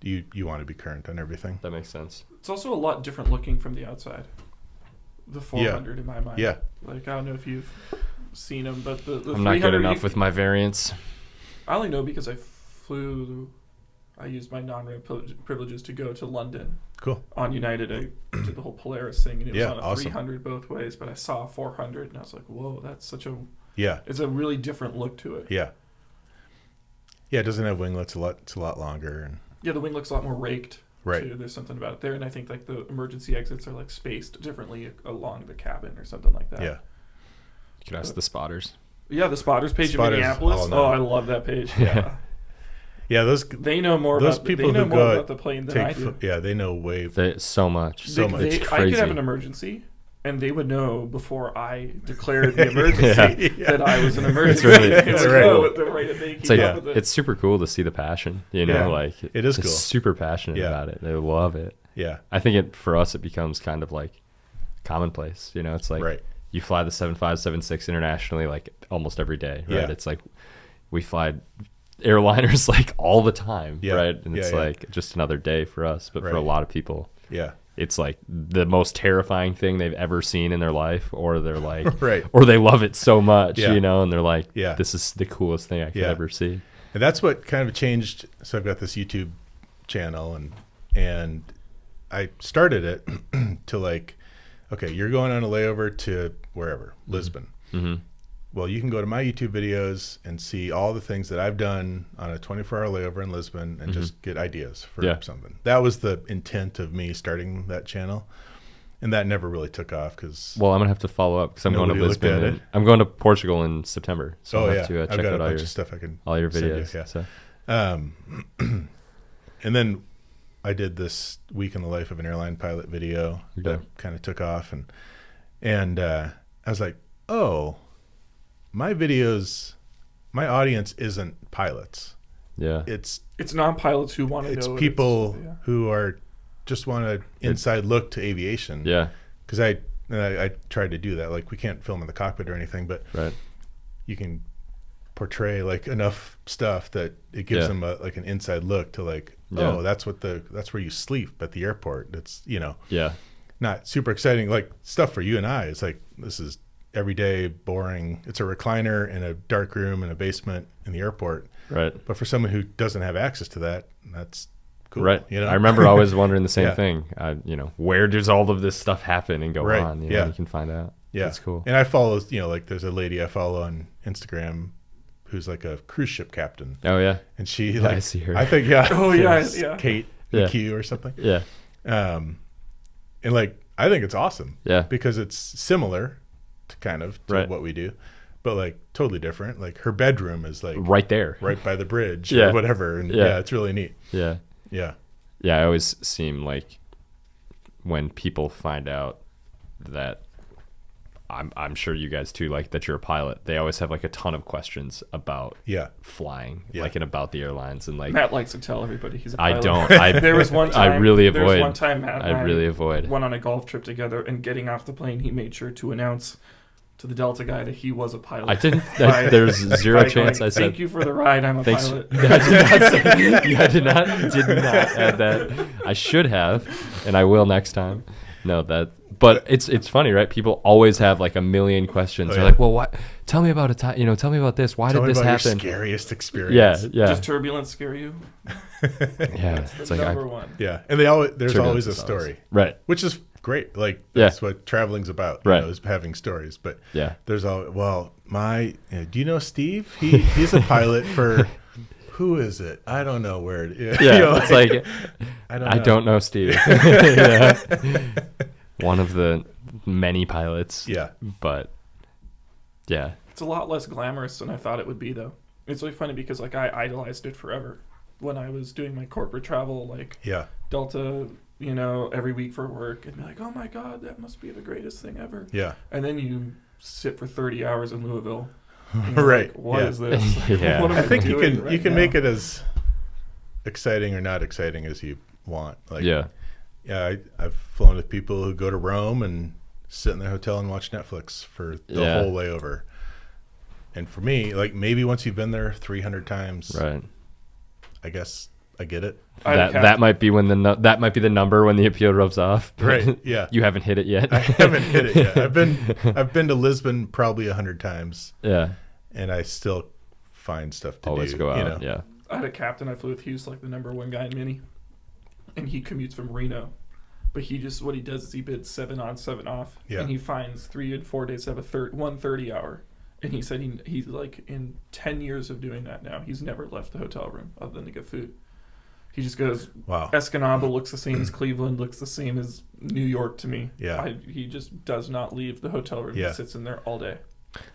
you want to be current on everything. That makes sense. It's also a lot different looking from the outside. The 400 in my mind. Yeah. Like I don't know if you've seen them, but the I'm not good enough with my variants. I only know because I used my non-rate privileges to go to London. Cool. On United, I did the whole Polaris thing, and it was on a awesome. 300 both ways. But I saw a 400, and I was like, "Whoa, that's such a It's a really different look to it. Yeah. Yeah, it doesn't have winglets. It's a lot longer, and the wing looks a lot more raked. Right. Too. There's something about it there, and I think like the emergency exits are like spaced differently along the cabin or something like that. Yeah. You could ask the spotters. Yeah, the spotters page in Minneapolis. Oh, I love that page. Yeah. Yeah, they know more those about people they know who more go about the plane than I do. Yeah, they know way so much. It's crazy. I could have an emergency, and they would know before I declared the emergency that I was an emergency. It's It's super cool to see the passion. You know, like it is cool. Super passionate about it. They love it. Yeah, I think for us it becomes kind of like commonplace. You know, it's like you fly the 7576 internationally like almost every day, right? It's like we fly airliners like all the time, right? And it's like just another day for us, but for a lot of people, it's like the most terrifying thing they've ever seen in their life, or they're like, or they love it so much, you know, and they're like, this is the coolest thing I could ever see. And that's what kind of changed. So I've got this YouTube channel, and I started it to like, okay, you're going on a layover to wherever, Lisbon. Mm-hmm. Well, you can go to my YouTube videos and see all the things that I've done on a 24-hour layover in Lisbon and just get ideas for something. That was the intent of me starting that channel. And that never really took off because... Well, I'm going to have to follow up because I'm going to Lisbon. I'm going to Portugal in September. So I'll have to check out all your videos. You, so. And then I did this week in the life of an airline pilot video that kind of took off. And I was like, oh... my videos, my audience isn't pilots. Yeah. It's non-pilots who want to know. It's people who are just want an inside look to aviation. Yeah. Because I tried to do that. Like, we can't film in the cockpit or anything, but you can portray like enough stuff that it gives them like an inside look to like, oh, that's where you sleep at the airport. It's, you know, not super exciting. Like stuff for you and I, it's like, this is everyday boring. It's a recliner in a dark room in a basement in the airport. Right. But for someone who doesn't have access to that, that's cool. Right. You know? I remember always wondering the same thing. You know, where does all of this stuff happen and go on? You know, you can find out. Yeah. That's cool. And I follow, you know, like there's a lady I follow on Instagram who's like a cruise ship captain. Oh yeah. And she like, I see her. I think Kate McHugh or something. Yeah. And like I think it's awesome. Yeah. Because it's similar to what we do, but like totally different. Like her bedroom is like right there, right by the bridge or whatever. And it's really neat. Yeah. I always seem like when people find out that I'm sure you guys too, like that you're a pilot, they always have like a ton of questions about flying, like and about the airlines. And like Matt likes to tell everybody he's a pilot. I don't. There was one time. I really avoid. There was one time Matt and I went on a golf trip together, and getting off the plane, he made sure to announce to the Delta guy that he was a pilot. I didn't. There's zero chance. I said, "Thank you for the ride. I'm a pilot." I did not add that. I should have, and I will next time. No, but it's funny, right? People always have like a million questions. They're like, well, what? Tell me about tell me about this. Why did this happen? Your scariest experience. Yeah. Does turbulence scare you? It's like number one. Yeah, and there's always a story, right? Which is great. Like that's what traveling's about, right? You know, is having stories. But there's do you know Steve? He's a pilot for. Who is it? I don't know where it is. Yeah, you know, it's like I don't know Steve. One of the many pilots. Yeah. But yeah. It's a lot less glamorous than I thought it would be, though. It's really funny because like I idolized it forever when I was doing my corporate travel, like Delta, you know, every week for work, and be like, oh my God, that must be the greatest thing ever. Yeah. And then you sit for 30 hours in Louisville. Right. Like, what is this? Yeah. What am I think you can now? make it as exciting or not exciting as you want. Like I've flown with people who go to Rome and sit in their hotel and watch Netflix for the whole layover. And for me, like maybe once you've been there 300 times, right? I guess I get it. That might be when that might be the number when the appeal rubs off. Right. Yeah. You haven't hit it yet. I haven't hit it yet. I've been to Lisbon probably 100 times. Yeah. And I still find stuff to always do. Go out. You know? Yeah. I had a captain I flew with. He was like the number one guy in Mini, and he commutes from Reno. But what he does is he bids 7 on, 7 off, and he finds 3 and 4 days have a 130 hour. And he said he's like in 10 years of doing that now, he's never left the hotel room other than to get food. He just goes, wow. Escanaba looks the same as Cleveland, looks the same as New York to me. Yeah. He just does not leave the hotel room. He sits in there all day.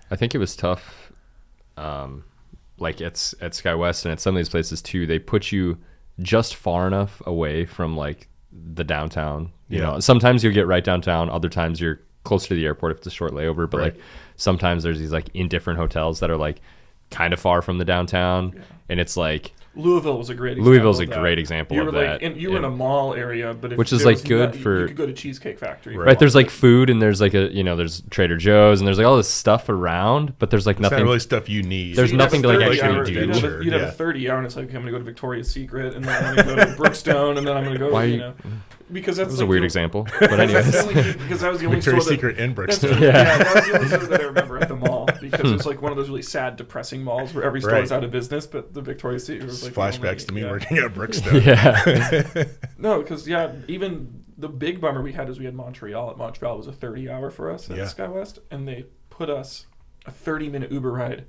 I think it was tough like at SkyWest and at some of these places too, they put you just far enough away from like the downtown. You know, sometimes you'll get right downtown. Other times you're closer to the airport if it's a short layover. But like sometimes there's these like indifferent hotels that are like kind of far from the downtown, and it's like Louisville was a great example. Louisville's a great example of that. And you were in a mall area, but if which is like good for you could go to Cheesecake Factory. Right, there's like food and there's like there's Trader Joe's and there's like all this stuff around, but there's like nothing. It's not really stuff you need. There's nothing to like actually do. You'd have a 30 hour, and it's like I'm gonna go to Victoria's Secret, and then I'm gonna go to Brookstone, and then I'm gonna go. Why? Because that's a weird example. But anyways, because that was the only Victoria's store Secret in Brookstone. That was the only store that I remember at the mall, because it's like one of those really sad, depressing malls where every store is out of business, but the Victoria's Secret was like flashbacks to me working at Brookstone. No, because even the big bummer we had is we had Montreal. Montreal was a 30-hour for us at SkyWest, and they put us a 30-minute Uber ride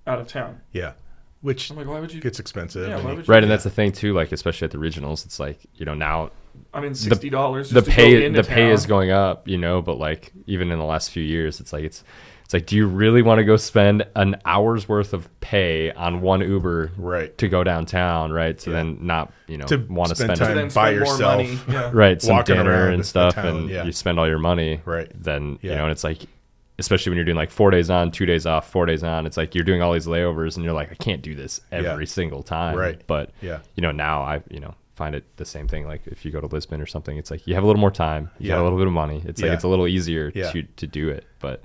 out of town. Yeah. Which I'm like, why would you? Gets expensive. Yeah, right, and that's the thing too. Like especially at the regionals, it's like now. I mean, $60. The pay is going up, but like even in the last few years, it's like do you really want to go spend an hour's worth of pay on one Uber to go downtown, right? So then not to want to spend time by yourself, right? Some walking dinner around and stuff, town, and you spend all your money, right? Then and it's like. Especially when you're doing like 4 days on, 2 days off, 4 days on, it's like you're doing all these layovers and you're like, I can't do this every single time. Right. But, now I, find it the same thing. Like if you go to Lisbon or something, it's like you have a little more time, you got a little bit of money. It's like, it's a little easier to do it. But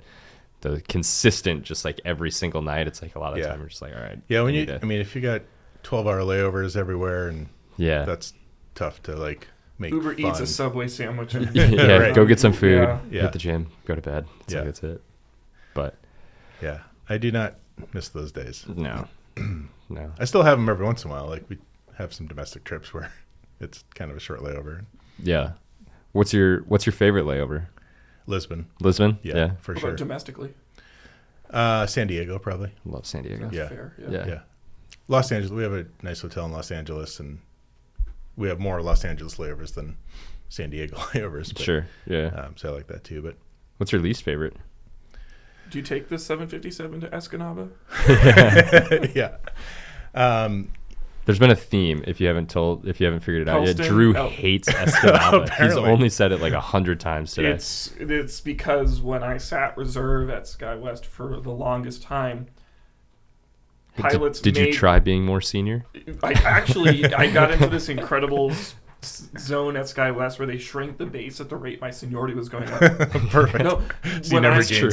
the consistent, just like every single night, it's like a lot of time you're just like, all right. Yeah. If you got 12-hour layovers everywhere and that's tough to like, Uber eats a Subway sandwich. Go get some food, hit the gym, go to bed. That's it. But I do not miss those days. No. I still have them every once in a while. Like we have some domestic trips where it's kind of a short layover. Yeah. What's your favorite layover? Lisbon. Yeah, for sure. Domestically? San Diego, probably. Love San Diego. That's fair. Yeah. Los Angeles. We have a nice hotel in Los Angeles, and we have more Los Angeles layovers than San Diego layovers. But, sure. Yeah. So I like that too. But what's your least favorite? Do you take the 757 to Escanaba? There's been a theme. If you haven't figured it out yet, Drew hates Escanaba. He's only said it like 100 times today. It's because when I sat reserve at SkyWest for the longest time, pilots did you try being more senior? I got into this incredible zone at SkyWest where they shrink the base at the rate my seniority was going up. Perfect. No, so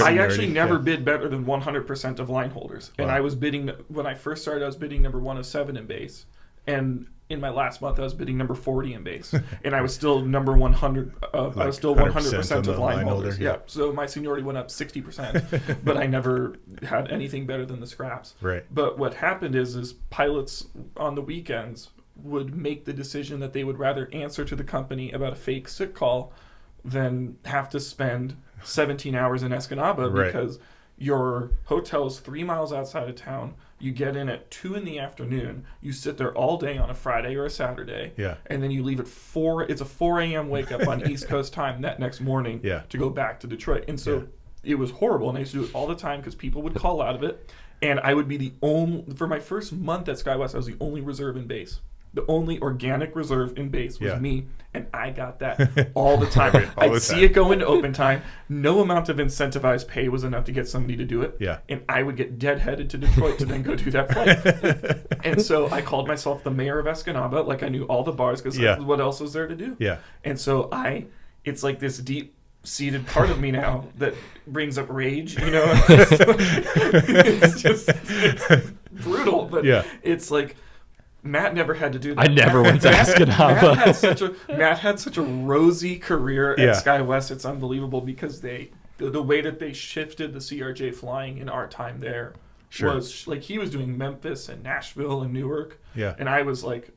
I actually never bid better than 100% of line holders. Wow. And I was bidding, when I first started, I was bidding number 107 in base. And in my last month, I was bidding number 40 in base. And I was still number 100. I was still 100% of line holders. Yeah. So my seniority went up 60%. But I never had anything better than the scraps. Right. But what happened is pilots on the weekends would make the decision that they would rather answer to the company about a fake sick call than have to spend 17 hours in Escanaba because your hotel's 3 miles outside of town. You get in at 2 p.m. You sit there all day on a Friday or a Saturday. Yeah. And then you leave at 4. It's a 4 a.m. wake up on East Coast time that next morning to go back to Detroit. And so it was horrible. And I used to do it all the time because people would call out of it. And I would be the only, for my first month at SkyWest, I was the only reserve in base. The only organic reserve in base was me, and I got that all the time. I'd see it go into open time. No amount of incentivized pay was enough to get somebody to do it. Yeah. And I would get deadheaded to Detroit to then go do that flight. And so I called myself the mayor of Escanaba, like I knew all the bars, because what else was there to do? Yeah. And so it's like this deep-seated part of me now that brings up rage, It's just it's brutal, but it's like, Matt never had to do that. I never went to Escanaba. Matt had such a rosy career at SkyWest. It's unbelievable because the way that they shifted the CRJ flying in our time there was like he was doing Memphis and Nashville and Newark. Yeah. And I was like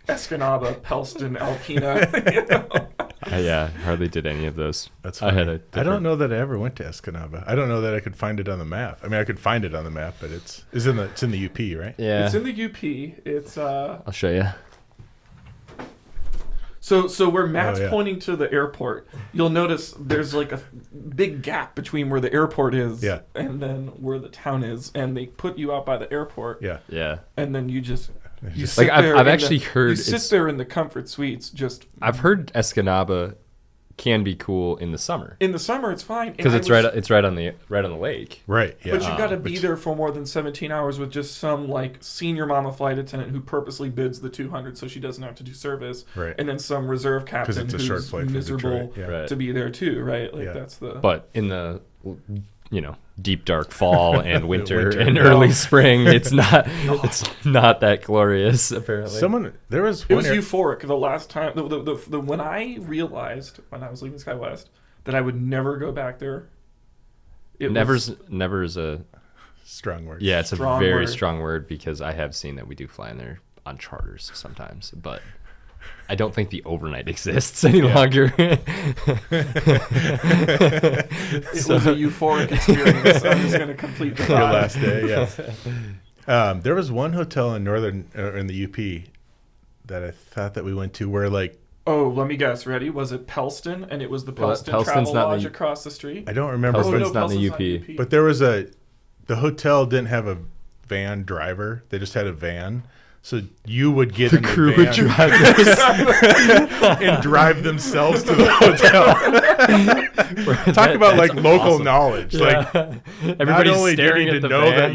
Escanaba, Pelston, Alpena. Hardly did any of those. That's funny. I don't know that I ever went to Escanaba. I don't know that I could find it on the map. I mean, I could find it on the map, but it's in the UP, right? Yeah, it's in the UP. It's I'll show you. So where Matt's pointing to the airport, you'll notice there's like a big gap between where the airport is and then where the town is, and they put you out by the airport. Yeah. And then you sit like there I've actually heard you sit there in the comfort suites. I've heard Escanaba can be cool in the summer. In the summer, it's fine because it's right on the lake. Right. Yeah. But you got to be there for more than 17 hours with just some like senior mama flight attendant who purposely bids the 200 so she doesn't have to do service. Right. And then some reserve captain it's a who's short flight miserable to be there too. Right. Like that's the. But in the deep dark fall and winter and early spring, it's not that glorious. Apparently, it was euphoric the last time. The when I realized when I was leaving SkyWest that I would never go back there. Never is a strong word. Yeah, it's a very strong word because I have seen that we do fly in there on charters sometimes, but I don't think the overnight exists any longer. It was a euphoric experience. I'm just going to complete the last day. Yes. There was one hotel in in the UP that I thought that we went to where like. Oh, let me guess. Ready? Was it Pelston? And it was the Pelston Travel Lodge across the street? I don't remember. Pelston's not in the UP. But the hotel didn't have a van driver. They just had a van. So you would get the crew would drive and drive themselves to the hotel. Talk about like local knowledge. Yeah. Like everybody's staring at the van,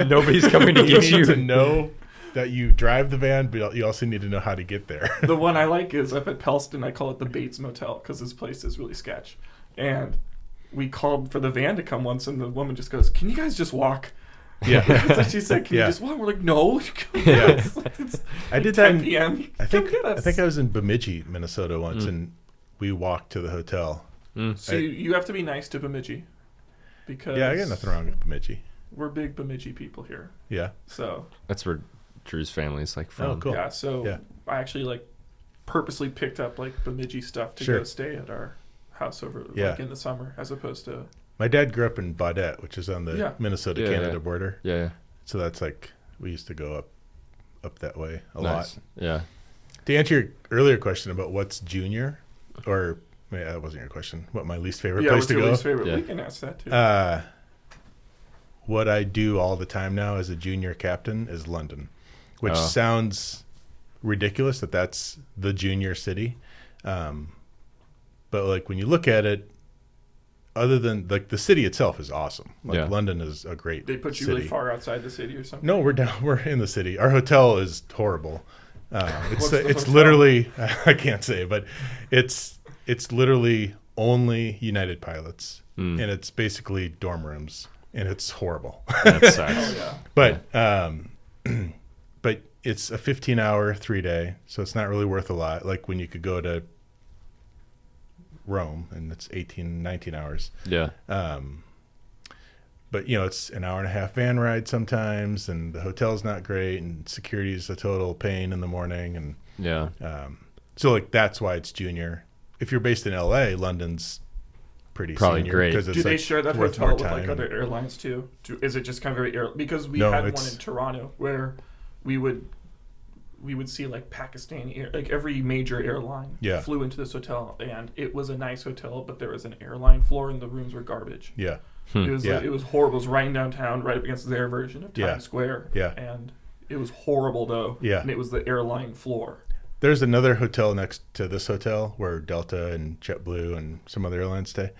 nobody's coming to get you. You need to know that you drive the van, but you also need to know how to get there. The one I like is up at Pelston. I call it the Bates Motel because this place is really sketch. And we called for the van to come once, and the woman just goes, "Can you guys just walk?" Yeah. That's what she said. Can you just walk? We're like, no. I did that. 10 p.m. I think I was in Bemidji, Minnesota once, and we walked to the hotel. So you have to be nice to Bemidji. Because I got nothing wrong with Bemidji. We're big Bemidji people here. Yeah. So that's where Drew's family is like from. Oh, cool. Yeah. So I actually like purposely picked up like Bemidji stuff to go stay at our house over like in the summer as opposed to. My dad grew up in Baudette, which is on the Minnesota-Canada border. Yeah. So that's like, we used to go up that way a lot. Yeah. To answer your earlier question about what's junior, or that wasn't your question, what my least favorite place to go. Least favorite? We can ask that too. What I do all the time now as a junior captain is London, which sounds ridiculous that that's the junior city. But like when you look at it, other than like the city itself is awesome. Like London is a great city. They put you really far outside the city or something? No, we're in the city. Our hotel is horrible. It's literally I can't say, but it's literally only United pilots, and it's basically dorm rooms, and it's horrible. That sucks. But but it's a 15-hour 3-day, so it's not really worth a lot. Like when you could go to Rome and it's 19 hours. But it's an hour and a half van ride sometimes, and the hotel's not great, and security is a total pain in the morning, and so like that's why it's junior. If you're based in LA, London's probably senior, great. It's do they share that hotel with like other airlines too? Is it just kind of very because we had one in Toronto where we would see like Pakistani like every major airline flew into this hotel, and it was a nice hotel, but there was an airline floor and the rooms were garbage. It was it was horrible. It was right in downtown, right up against their version of Times Square. And it was horrible though. And it was the airline floor. There's another hotel next to this hotel where Delta and JetBlue and some other airlines stay,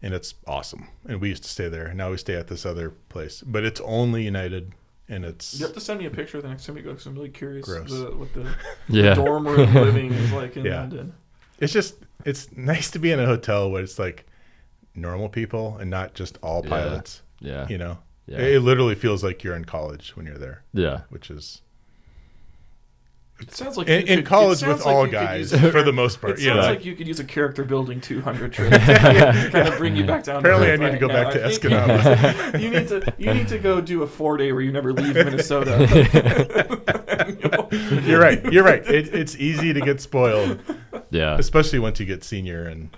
and it's awesome. And we used to stay there. Now we stay at this other place, but it's only United. And it's you have to send me a picture the next time you go because I'm really curious what the dorm room living is like in London. It's nice to be in a hotel where it's like normal people and not just all pilots. It literally feels like you're in college when you're there. Which is it sounds like in college with all guys for the most part. It sounds like you could use a character building 200 trip to kind of bring you back down. Apparently, I need to go back to Escanaba. You need to go do a 4-day where you never leave Minnesota. You're right. It's easy to get spoiled. Especially once you get senior and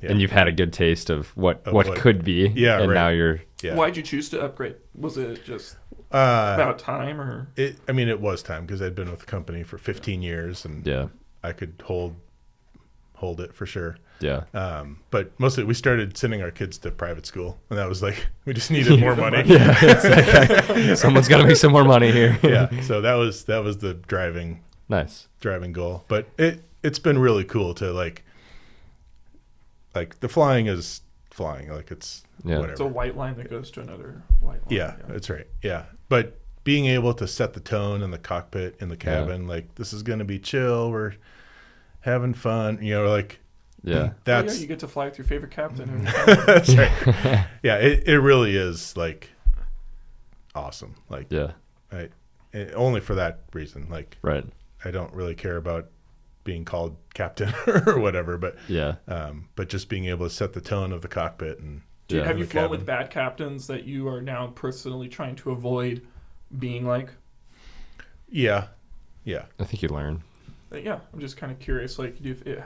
And you've had a good taste of what could be. Yeah, and right. now you're. Yeah. Why'd you choose to upgrade? Was it just about time, or? It was time because I'd been with the company for 15 years, and I could hold it for sure. Yeah. But mostly we started sending our kids to private school, and that was like we just needed more money. Someone's got to make some more money here. So that was the driving goal. But it's been really cool to like the flying is flying, like it's whatever. It's a white line that goes to another white line. Yeah, that's right. Yeah, but being able to set the tone in the cockpit, in the cabin, like this is going to be chill, we're having fun, like that's you get to fly with your favorite captain. that's right. Yeah, it really is like awesome. Like only for that reason. Like I don't really care about being called captain or whatever, but but just being able to set the tone of the cockpit and have you flown with bad captains that you are now personally trying to avoid being like? Yeah. I think you learn. Yeah, I'm just kind of curious, like,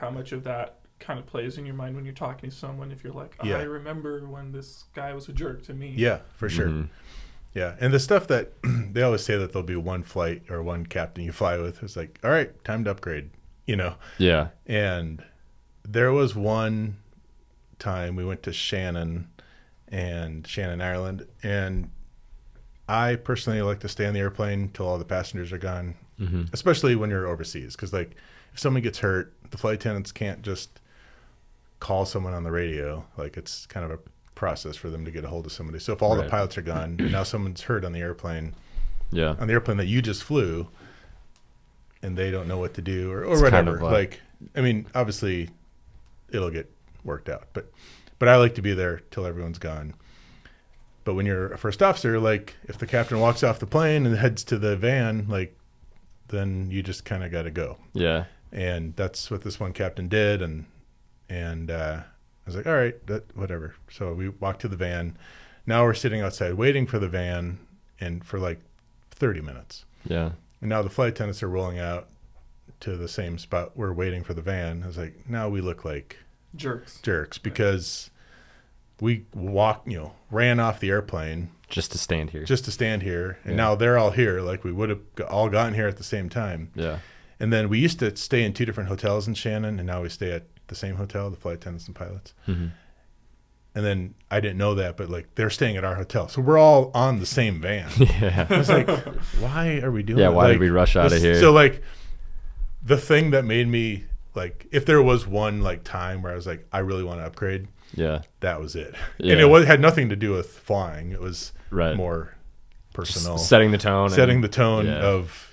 how much of that kind of plays in your mind when you're talking to someone. If you're like, I remember when this guy was a jerk to me. Yeah, for sure. Mm-hmm. Yeah, and the stuff that they always say that there'll be one flight or one captain you fly with. It's like, all right, time to upgrade. Yeah. And there was one time we went to Shannon, Ireland, and I personally like to stay on the airplane until all the passengers are gone, especially when you're overseas. Because, like, if someone gets hurt, the flight attendants can't just call someone on the radio. Like, it's kind of a process for them to get a hold of somebody. So if all the pilots are gone, and now someone's hurt on the airplane, on the airplane that you just flew, and they don't know what to do or whatever. Kind of like, I mean, obviously, it'll get worked out. But I like to be there till everyone's gone. But when you're a first officer, like if the captain walks off the plane and heads to the van, like then you just kind of got to go. Yeah. And that's what this one captain did. And I was like, all right, whatever. So we walked to the van. Now we're sitting outside waiting for the van and for like 30 minutes. Yeah. And now the flight attendants are rolling out to the same spot we're waiting for the van. I was like, now we look like jerks because we ran off the airplane just to stand here. And now they're all here. Like we would have all gotten here at the same time. Yeah. And then we used to stay in two different hotels in Shannon, and now we stay at the same hotel, the flight attendants and pilots. Mm-hmm. And then I didn't know that, but like they're staying at our hotel. So we're all on the same van. Yeah. I was like, why are we doing that? Yeah, why did we rush out of here? So like the thing that made me like, if there was one like time where I was like, I really want to upgrade, that was it. Yeah. And it had nothing to do with flying. It was more personal. Just setting the tone. Of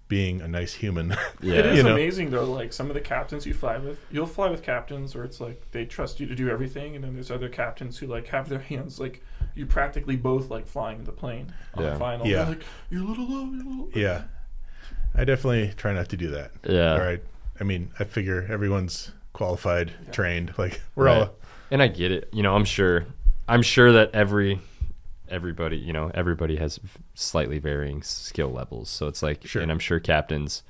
being a nice human. Yeah. It is amazing though, like some of the captains you fly with, you'll fly with captains where it's like they trust you to do everything, and then there's other captains who like have their hands like you practically both like flying the plane on the final. Yeah. They're like, you're a little low. Yeah. I definitely try not to do that. Yeah. All right. I mean, I figure everyone's qualified, trained. Like we're all. And I get it. I'm sure that everybody has slightly varying skill levels. So it's like, and I'm sure captains,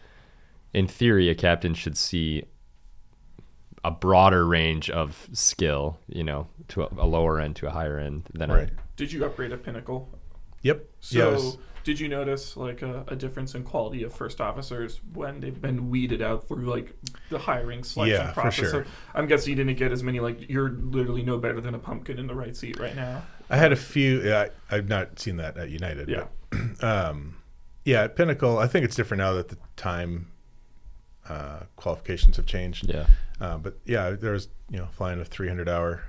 in theory, a captain should see a broader range of skill, to a lower end to a higher end than Did you upgrade a Pinnacle? Yep. So did you notice like a difference in quality of first officers when they've been weeded out through like the hiring selection process? For sure. So I'm guessing you didn't get as many, like you're literally no better than a pumpkin in the right seat right now. I had a few. Yeah, I've not seen that at United. Yeah. But, at Pinnacle, I think it's different now that the time qualifications have changed. Yeah. But there was flying a 300-hour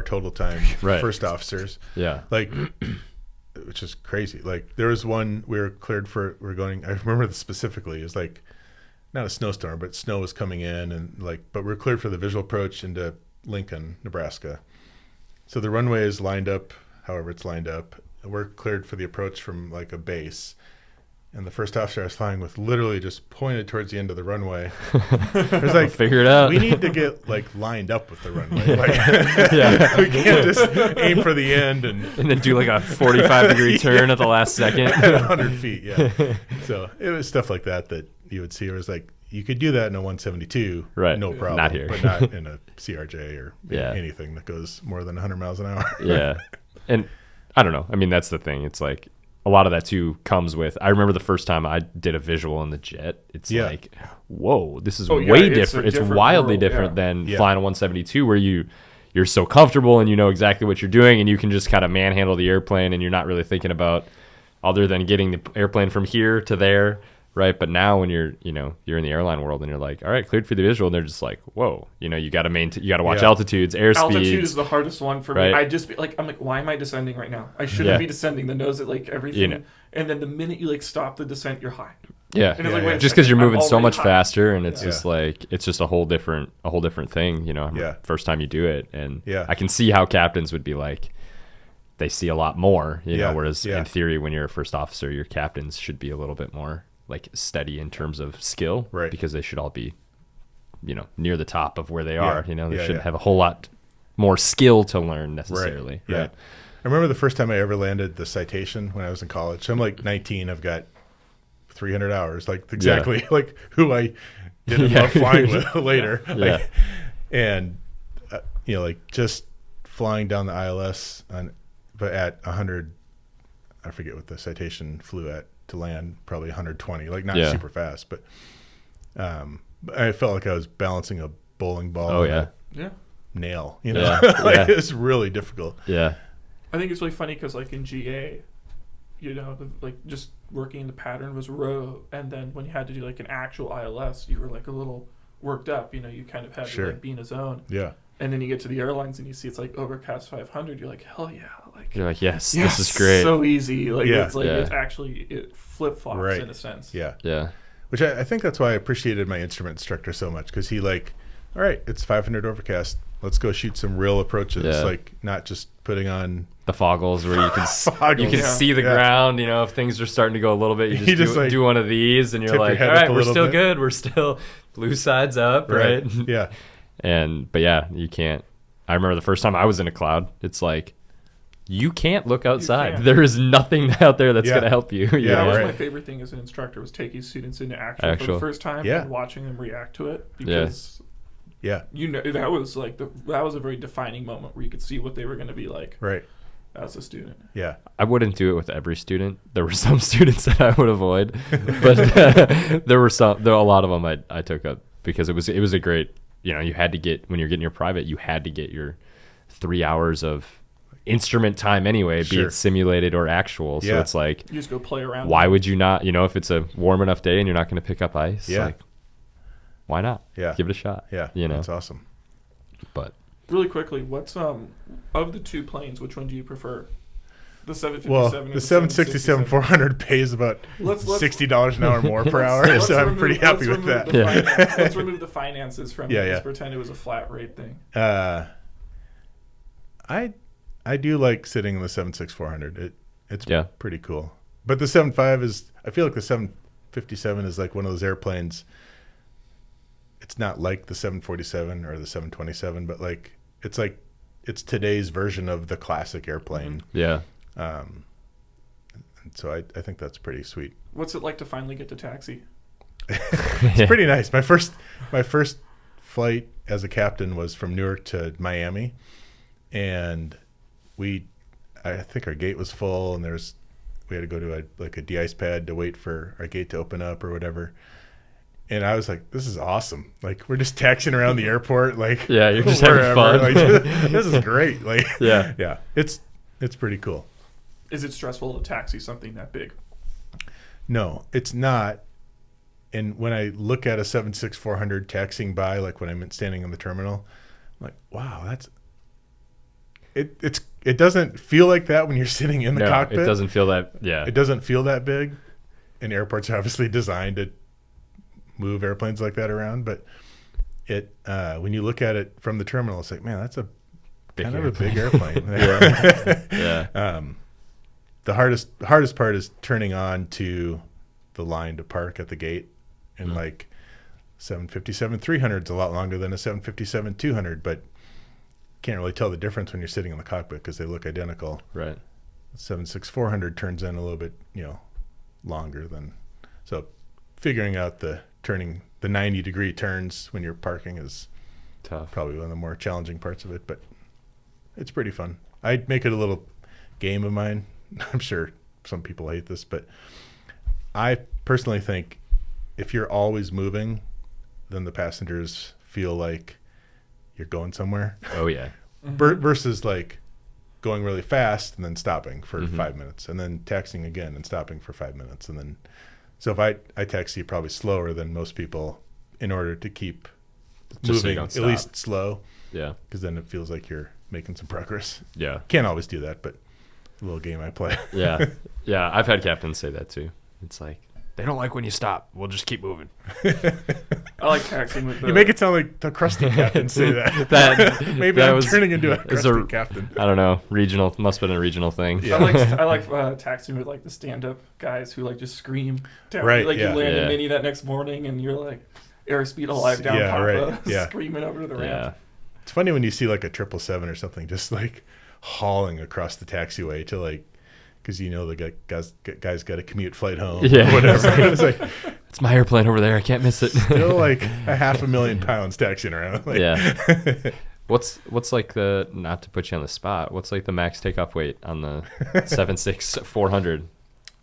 total time first officers. Yeah. Like. Which is crazy. Like there was one we were cleared for. I remember this specifically. It was like not a snowstorm, but snow was coming in, and but we're cleared for the visual approach into Lincoln, Nebraska. So the runway is lined up, however it's lined up. We're cleared for the approach from like a base, and the first officer I was flying with literally just pointed towards the end of the runway. It was like, figure it out. We need to get like lined up with the runway. Like, we can't just aim for the end and then do like a 45-degree turn at the last second. At 100 feet, yeah. So it was stuff like that you would see. It was like, you could do that in a 172, right? No problem. Not here, but not in a CRJ or anything that goes more than 100 miles an hour. Yeah, and I don't know. I mean, that's the thing. It's like a lot of that too comes with. I remember the first time I did a visual in the jet. It's like, whoa, this is way different. It's wildly different than flying a 172, where you're so comfortable and you know exactly what you're doing, and you can just kind of manhandle the airplane, and you're not really thinking about other than getting the airplane from here to there, right? But now when you're in the airline world and you're like, all right, cleared for the visual, and they're just like, whoa, you got to watch altitudes, airspeeds. Altitude is the hardest one for me. I just I'm like, why am I descending right now? I shouldn't be descending. The nose at like everything, and then the minute you like stop the descent, you're high. Yeah, and it's like, wait, just because you're moving so much high. faster, and it's just like it's just a whole different thing. First time you do it, and I can see how captains would be like. They see a lot more, whereas in theory, when you're a first officer, your captains should be a little bit more like steady in terms of skill, right? Because they should all be, near the top of where they are. They shouldn't have a whole lot more skill to learn necessarily. Right. I remember the first time I ever landed the Citation when I was in college. So I'm like 19. I've got 300 hours, like exactly like who I didn't love flying with later. And like just flying down the ILS but at 100, I forget what the Citation flew at to land, probably 120, like not super fast, but I felt like I was balancing a bowling ball. Oh yeah. Nail, it's really difficult. Yeah. I think it's really funny because like in GA, like just working in the pattern was row, and then when you had to do like an actual ILS, you were like a little worked up. You kind of had to like be in a zone. Yeah. And then you get to the airlines and you see it's like overcast 500. You're like, hell yeah! Like you're like, yes, this is great. So easy. Like it's like it's actually it flip flops in a sense. Yeah. Which I think that's why I appreciated my instrument instructor so much, because he like, all right, it's 500 overcast. Let's go shoot some real approaches. Like not just putting on the foggles where you can see the ground. If things are starting to go a little bit, you just do one of these, and you're like, all right, we're still good. We're still blue sides up, right? Yeah. But you can't. I remember the first time I was in a cloud, it's like you can't look outside. There is nothing out there that's going to help you. That was my favorite thing as an instructor, was taking students into actual for the first time and watching them react to it, because that was like that was a very defining moment where you could see what they were going to be like as a student. I wouldn't do it with every student. There were some students that I would avoid, but there were a lot of them I took up, because it was a great, you had to get, when you're getting your private, you had to get your 3 hours of instrument time anyway, be it simulated or actual. So it's like, you just go play around. Why would you not, if it's a warm enough day and you're not going to pick up ice, like, why not? Give it a shot. That's awesome. But really quickly, what's of the two planes, which one do you prefer? The 757. Well, the 767-400 pays about $60 an hour more per hour, so I'm pretty happy with that. Let's remove the finances from it. Let's pretend it was a flat rate thing. I do like sitting in the 76400. It's pretty cool. But the 75 is, I feel like the 757 is like one of those airplanes. It's not like the 747 or the 727, but like it's today's version of the classic airplane. And so I think that's pretty sweet. What's it like to finally get to taxi? It's pretty nice. My first flight as a captain was from Newark to Miami, and I think our gate was full, and we had to go to a de-ice pad to wait for our gate to open up or whatever. And I was like, this is awesome. Like, we're just taxiing around the airport. Like, you're just having fun. Like, this is great. Like, it's pretty cool. Is it stressful to taxi something that big? No, it's not. And when I look at a 76400 taxiing by, like when I'm standing in the terminal, I'm like, wow, it doesn't feel like that when you're sitting in the cockpit. It doesn't feel that. It doesn't feel that big. And airports are obviously designed to move airplanes like that around, but when you look at it from the terminal, it's like, man, that's a big airplane. The hardest part is turning on to the line to park at the gate, and like 757-300 is a lot longer than a 757-200, but can't really tell the difference when you're sitting in the cockpit because they look identical. Right. 76400 turns in a little bit, longer than, so figuring out the turning the 90-degree turns when you're parking is tough. Probably one of the more challenging parts of it, but it's pretty fun. I'd make it a little game of mine. I'm sure some people hate this, but I personally think if you're always moving, then the passengers feel like you're going somewhere. Oh yeah. Versus like going really fast and then stopping for 5 minutes and then taxiing again and stopping for 5 minutes. And then, so if I taxi probably slower than most people in order to keep Just so you moving don't at least slow. Yeah. Because then it feels like you're making some progress. Yeah. Can't always do that, but a little game I play. Yeah. Yeah. I've had captains say that too. It's like, they don't like when you stop. We'll just keep moving. I like taxiing with the... You make it sound like the crusty captain say that. Maybe that I'm turning into a crusty captain. I don't know. Regional. Must have been a regional thing. Yeah. I like taxiing with like the stand-up guys who like just scream down. Right, Like yeah. you land in Mini that next morning and you're like airspeed alive down Papa, screaming over to the ramp. Yeah. It's funny when you see like a 777 or something just like hauling across the taxiway to like, because you know the guy's got a commute flight home or whatever. It's like, it's my airplane over there. I can't miss it. Still like a 500,000 pounds taxiing around. Like, yeah. What's like the, not to put you on the spot, what's like the max takeoff weight on the 767-400?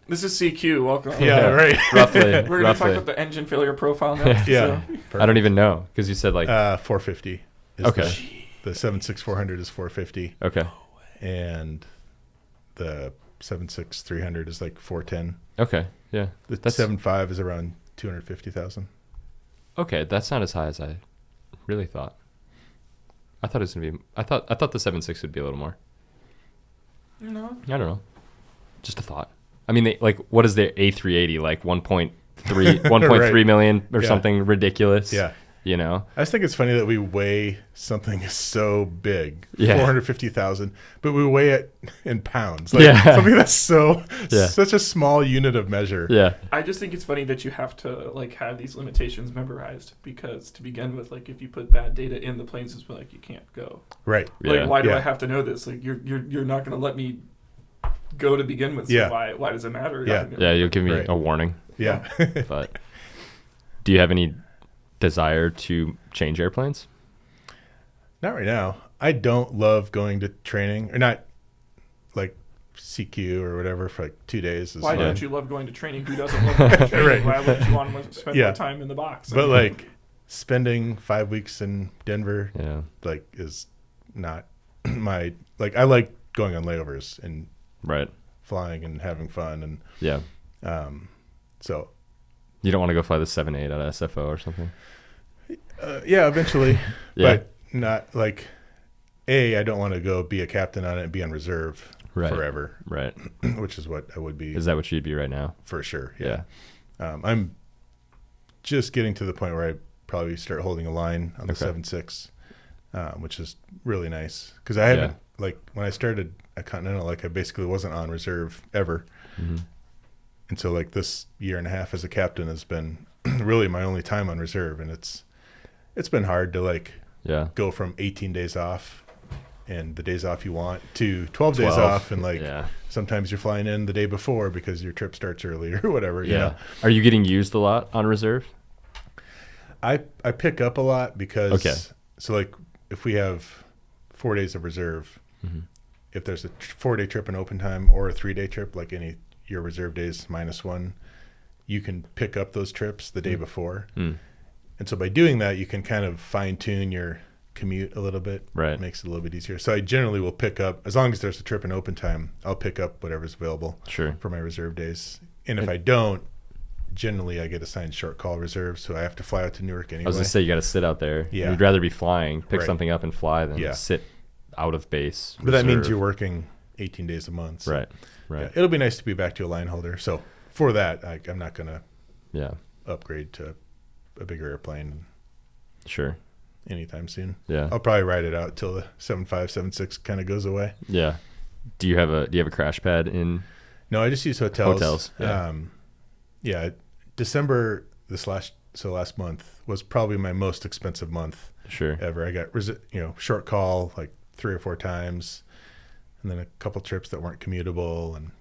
This is CQ. Welcome. Yeah, right. Roughly. We're going to talk about the engine failure profile now. Yeah. So. I don't even know because you said like 450. Okay. The 76400 is 450. Okay. And the 76300 is like 410. Okay. Yeah. The 75 is around 250,000. Okay, that's not as high as I really thought. I thought it was gonna be. I thought the 76 would be a little more. No. I don't know. Just a thought. I mean, what is their A380 like 1.3 million or something ridiculous? Yeah. You know, I just think it's funny that we weigh something so big, 450,000, but we weigh it in pounds. Like something that's such a small unit of measure. Yeah. I just think it's funny that you have to like have these limitations memorized because to begin with, like if you put bad data in the planes, it's like you can't go. Right. Like why do I have to know this? Like you're not going to let me go to begin with. So why does it matter? Yeah. Yeah. You'll give me a warning. Yeah. But do you have any desire to change airplanes? Not right now. I don't love going to training, or not like CQ or whatever for like 2 days. Why don't you love going to training? Who doesn't love going to training? Right. Why would you want to spend more time in the box? But like spending 5 weeks in Denver, like is not my, like I like going on layovers and flying and having fun and so you don't want to go fly the 7.8 out of SFO or something? Yeah, eventually. But not like, I don't want to go be a captain on it and be on reserve forever. Right. Which is what I would be. Is that what you'd be right now? For sure. Yeah. I'm just getting to the point where I probably start holding a line on the 7.6, which is really nice. Because I haven't, like, when I started at Continental, like, I basically wasn't on reserve ever. Mm-hmm. And so like this year and a half as a captain has been really my only time on reserve. And it's been hard to like go from 18 days off and the days off you want to 12 days off. And like sometimes you're flying in the day before because your trip starts early or whatever. You know? Are you getting used a lot on reserve? I pick up a lot because so like if we have 4 days of reserve, if there's a 4-day trip in open time or a 3-day trip, like any your reserve days -1, you can pick up those trips the day before. And so by doing that, you can kind of fine tune your commute a little bit. Right. It makes it a little bit easier. So I generally will pick up, as long as there's a trip in open time, I'll pick up whatever's available for my reserve days. And if I don't, generally I get assigned short call reserves. So I have to fly out to Newark anyway. I was going to say, you got to sit out there. Yeah. You'd rather be flying, pick something up and fly than sit out of base. But that means you're working 18 days a month. So. Right. Yeah, it'll be nice to be back to a line holder. So for that, I'm not going to upgrade to a bigger airplane anytime soon. Yeah. I'll probably ride it out till the 7.5, 7.6 kind of goes away. Yeah. Do you have a crash pad in? No, I just use hotels. Yeah. December last month was probably my most expensive month ever. I got short call like 3 or 4 times. And then a couple trips that weren't commutable, and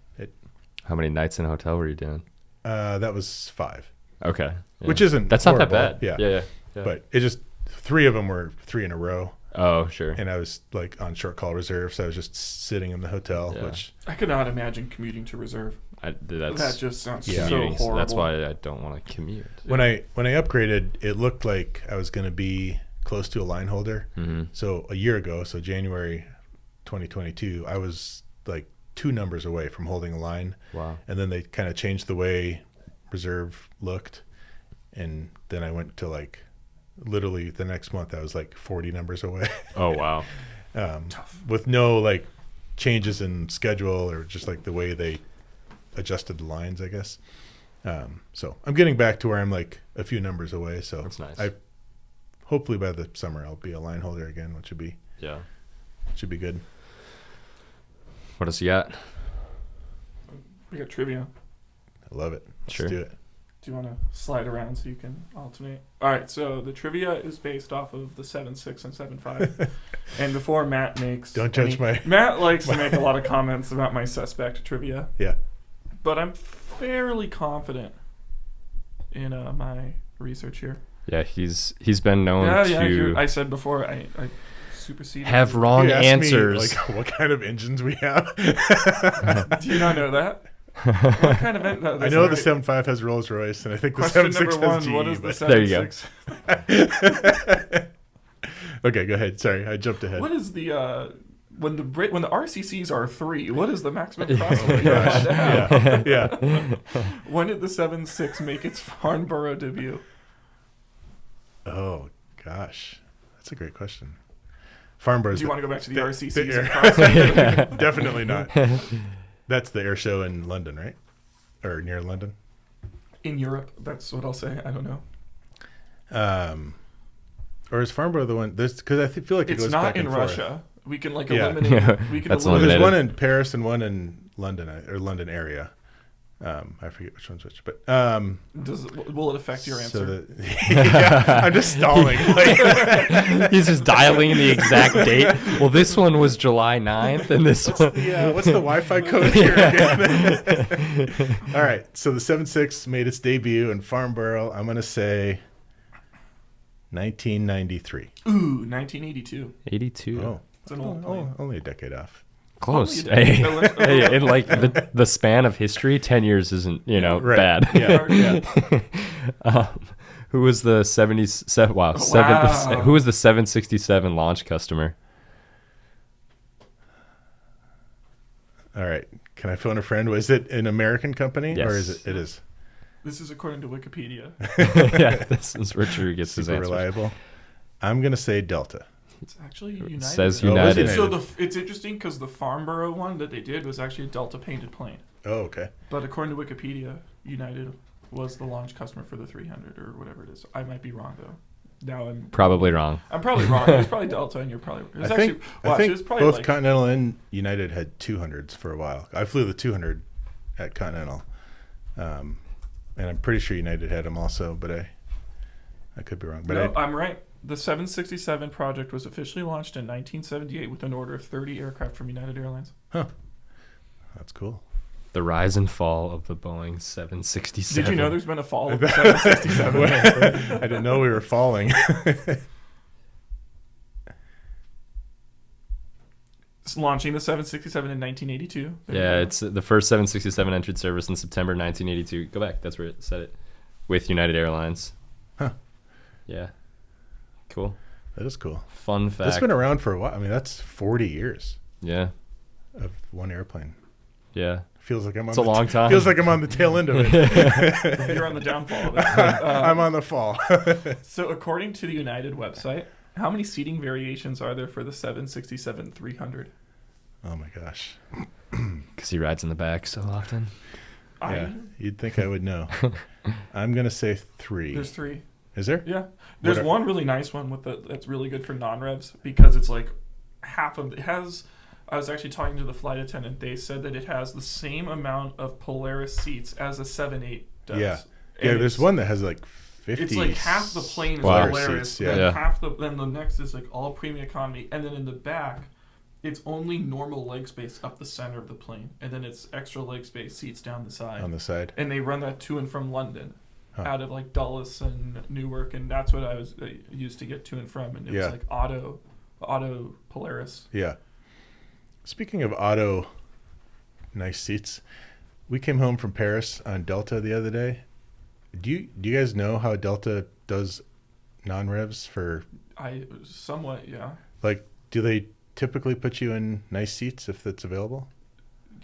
How many nights in a hotel were you doing? That was 5. Okay. Yeah. Which isn't That's horrible. not that bad. Yeah. But it just 3 of them were 3 in a row. Oh, sure. And I was like on short call reserve, so I was just sitting in the hotel, which I could not imagine commuting to reserve. That just sounds so horrible. That's why I don't want to commute. When I upgraded, it looked like I was going to be close to a line holder. Mm-hmm. So a year ago, so January 2022, I was like 2 numbers away from holding a line. Wow. And then they kind of changed the way reserve looked, and then I went to like literally the next month I was like 40 numbers away. Oh wow. Tough. With no like changes in schedule or just like the way they adjusted the lines, I guess. So I'm getting back to where I'm like a few numbers away. So that's nice. Hopefully by the summer I'll be a line holder again, which should be good. What else you got? We got trivia. I love it. Sure. Let's do it. Do you want to slide around so you can alternate? All right, so the trivia is based off of the 7.6 and 7.5. And before Matt makes... Matt likes to make a lot of comments about my suspect trivia. Yeah. But I'm fairly confident in my research here. Yeah, he's been known to... I said before, I superseded... Have wrong answers. Me, like, what kind of engines we have? Do you not know that? What kind of I know the 7.5 has Rolls Royce, and I think the 7.6 has GE. What is the 7.6? There you go. Okay, go ahead. Sorry, I jumped ahead. What is the when the RCCs are 3? What is the maximum crossover you're allowed to have? Yeah. When did the 7.6 make its Farnborough debut? Oh gosh, that's a great question. Farnborough. Do you want to go back to the RCCs? And crossover? Definitely not. That's the air show in London, right? Or near London? In Europe, that's what I'll say. I don't know. Or is Farnborough the one? Because I feel like it goes back and forth. It's not in Russia. We can eliminate. We can eliminate. There's one in Paris and one in London or London area. I forget which one's which, but will it affect your answer? I'm just stalling. He's just dialing in the exact date. Well, this one was July 9th, and this one. What's the Wi-Fi code here again? All right, so the 7.6 made its debut in Farnborough. I'm gonna say 1993. Ooh, 1982. 82. Oh, it's an old plane. Only a decade off. Close. Hey, in like the span of history, 10 years isn't, bad. Yeah. Who was the 77? Wow. Who was the 767 launch customer? All right. Can I phone a friend? Was it an American company? Yes. Or is it? It is. This is according to Wikipedia. Yeah, this is where Drew gets his answers. Reliable. I'm going to say Delta. It's actually United. It says United. So it's interesting because the Farnborough one that they did was actually a Delta painted plane. Oh, okay. But according to Wikipedia, United was the launch customer for the 300 or whatever it is. I might be wrong though. Now I'm probably wrong. I'm probably wrong. It was probably Delta, and you're probably. I think both Continental and United had 200s for a while. I flew the 200 at Continental, and I'm pretty sure United had them also, but I could be wrong. But no, I'm right. The 767 project was officially launched in 1978 with an order of 30 aircraft from United Airlines. Huh. That's cool. The rise and fall of the Boeing 767. Did you know there's been a fall of the 767? I didn't know we were falling. It's launching the 767 in 1982. It's the first 767 entered service in September 1982. Go back. That's where it said it. With United Airlines. Huh. Yeah. Cool. That is cool. Fun fact. It's been around for a while. I mean, that's 40 years. Yeah. Of one airplane. Yeah. Feels like I'm on. It's a long time. Feels like I'm on the tail end of it. You're on the downfall of it. I'm on the fall. So, according to the United website, how many seating variations are there for the 767-300? Oh my gosh. Because he rides in the back so often. Yeah, you'd think I would know. I'm gonna say 3. There's 3. Is there? Yeah. There's one really nice one that's really good for non-revs because it's like half of it has. I was actually talking to the flight attendant. They said that it has the same amount of Polaris seats as a 7.8 does. Yeah. Yeah. There's one that has like 50. It's like half the plane is Polaris. Seats, yeah. Then the next is like all premium economy, and then in the back, it's only normal leg space up the center of the plane, and then it's extra leg space seats down the side. On the side. And they run that to and from London. out of like Dulles and Newark, and that's what I used to get to and from, and it was like auto Polaris. Yeah. Speaking of auto nice seats, we came home from Paris on Delta the other day. Do you guys know how Delta does non-revs for? Somewhat, yeah. Like, do they typically put you in nice seats if that's available?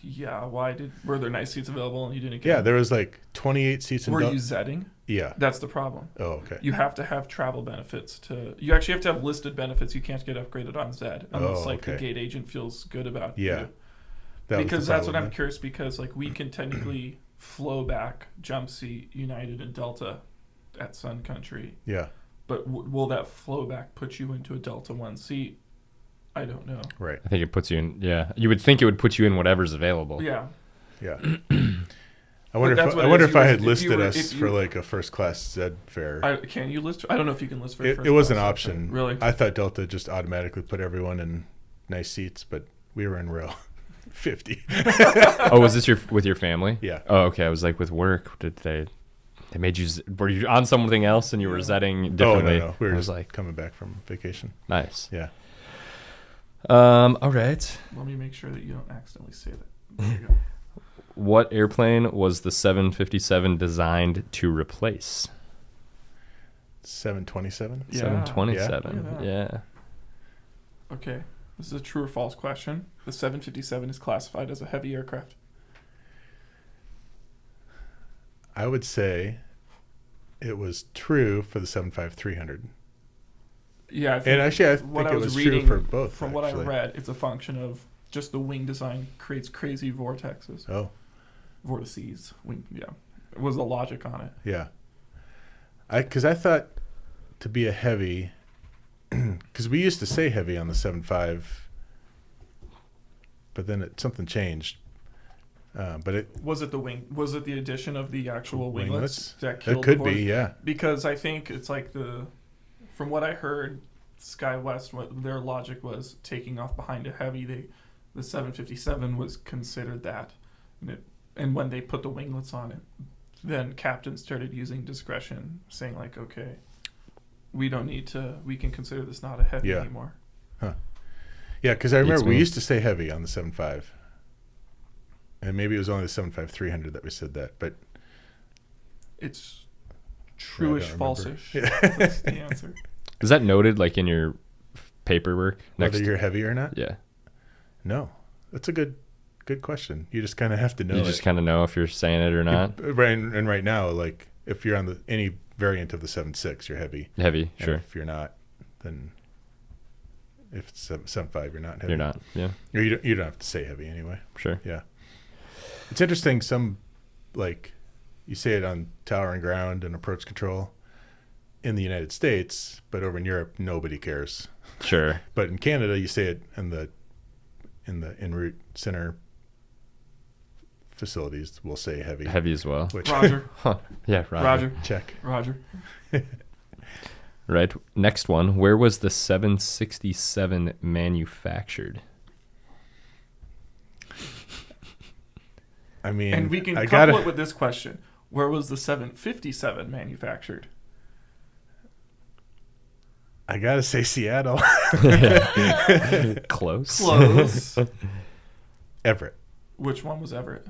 Yeah. Were there nice seats available and you didn't get? Yeah, there was like 28 seats in Were Delta. you Zeding? Yeah. That's the problem. Oh, okay. You have to have travel benefits you actually have to have listed benefits. You can't get upgraded on Zed unless the gate agent feels good about you. Because that's what I'm curious, because like we can technically flow back jump seat United and Delta at Sun Country. Yeah. But will that flow back put you into a Delta 1 seat? I don't know. Right. I think it puts you in. Yeah. You would think it would put you in whatever's available. Yeah. Yeah. I wonder if I had listed us for like a first class Zed fare. Can you list? I don't know if you can list for it was an option. Really? I thought Delta just automatically put everyone in nice seats, but we were in row 50. Oh, was this with your family? Yeah. Oh, okay. I was like, with work, did they made you? Were you on something else and you were Zedding differently? Oh, no. We were I just was like, coming back from vacation. Nice. Yeah. All right. Let me make sure that you don't accidentally say that. There you go. What airplane was the 757 designed to replace? 727? Yeah. 727. Yeah. Okay. This is a true or false question. The 757 is classified as a heavy aircraft. I would say it was true for the 75300. Yeah. I think it was true for both. From what I read, it's a function of just the wing design creates crazy vortexes. Oh. Vortices. Yeah. It was the logic on it. Yeah. Because I thought to be a heavy, because we used to say heavy on the 7.5, but then something changed. But it was it the wing? Was it the addition of the actual winglets that that killed could the be, yeah. Because I think it's like from what I heard, SkyWest, what their logic was taking off behind a heavy. The 757 was considered that, and when they put the winglets on it, then captains started using discretion, saying like, okay, we don't need to. We can consider this not a heavy anymore. Huh. Yeah, because I remember we used to say heavy on the 7.5. And maybe it was only the 7.5-300 that we said that, but it's true-ish, false-ish. Yeah. That's the answer. Is that noted like in your paperwork? Whether you're heavy or not? Yeah. No, that's a good question. You just kind of have to know. You just kind of know if you're saying it or not. And right now, like if you're on any variant of the 7.6, you're heavy. Heavy, and sure. If you're not, then if it's 7.5, you're not heavy. You're not, yeah. Or you don't have to say heavy anyway. Sure. Yeah. It's interesting. Like you say it on tower and ground and approach control in the United States, but over in Europe, nobody cares. Sure. But in Canada, you say it in the en route center facilities. We'll say heavy. Heavy as well. Roger. Huh. Yeah, Roger. Check. Roger. Right. Next one. Where was the 767 manufactured? I mean, and we can couple it with this question: where was the 757 manufactured? I gotta say Seattle. Close. Everett. Which one was Everett?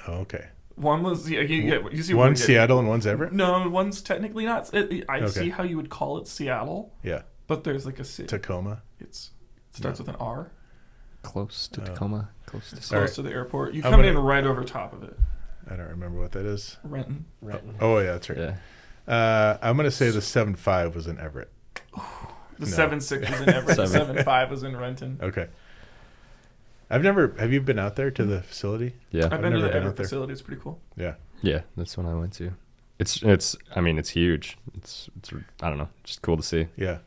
Oh, okay. One was you see one's Seattle and one's Everett. No, one's technically not. I see how you would call it Seattle. Yeah. But there's like a city. Tacoma. It starts with an R. Close to Tacoma. Close to the airport. You come in right over top of it. I don't remember what that is. Renton. Oh yeah, that's right. Yeah. I'm gonna say the 7.5 was in Everett. The 7.6 was in Everett. The 7.5 was in Renton. Okay. Have you been out there to the facility? Yeah. I've been to the Everett facility. It's pretty cool. Yeah. Yeah, that's when I went to. It's I mean, it's huge. It's I don't know, just cool to see. Yeah.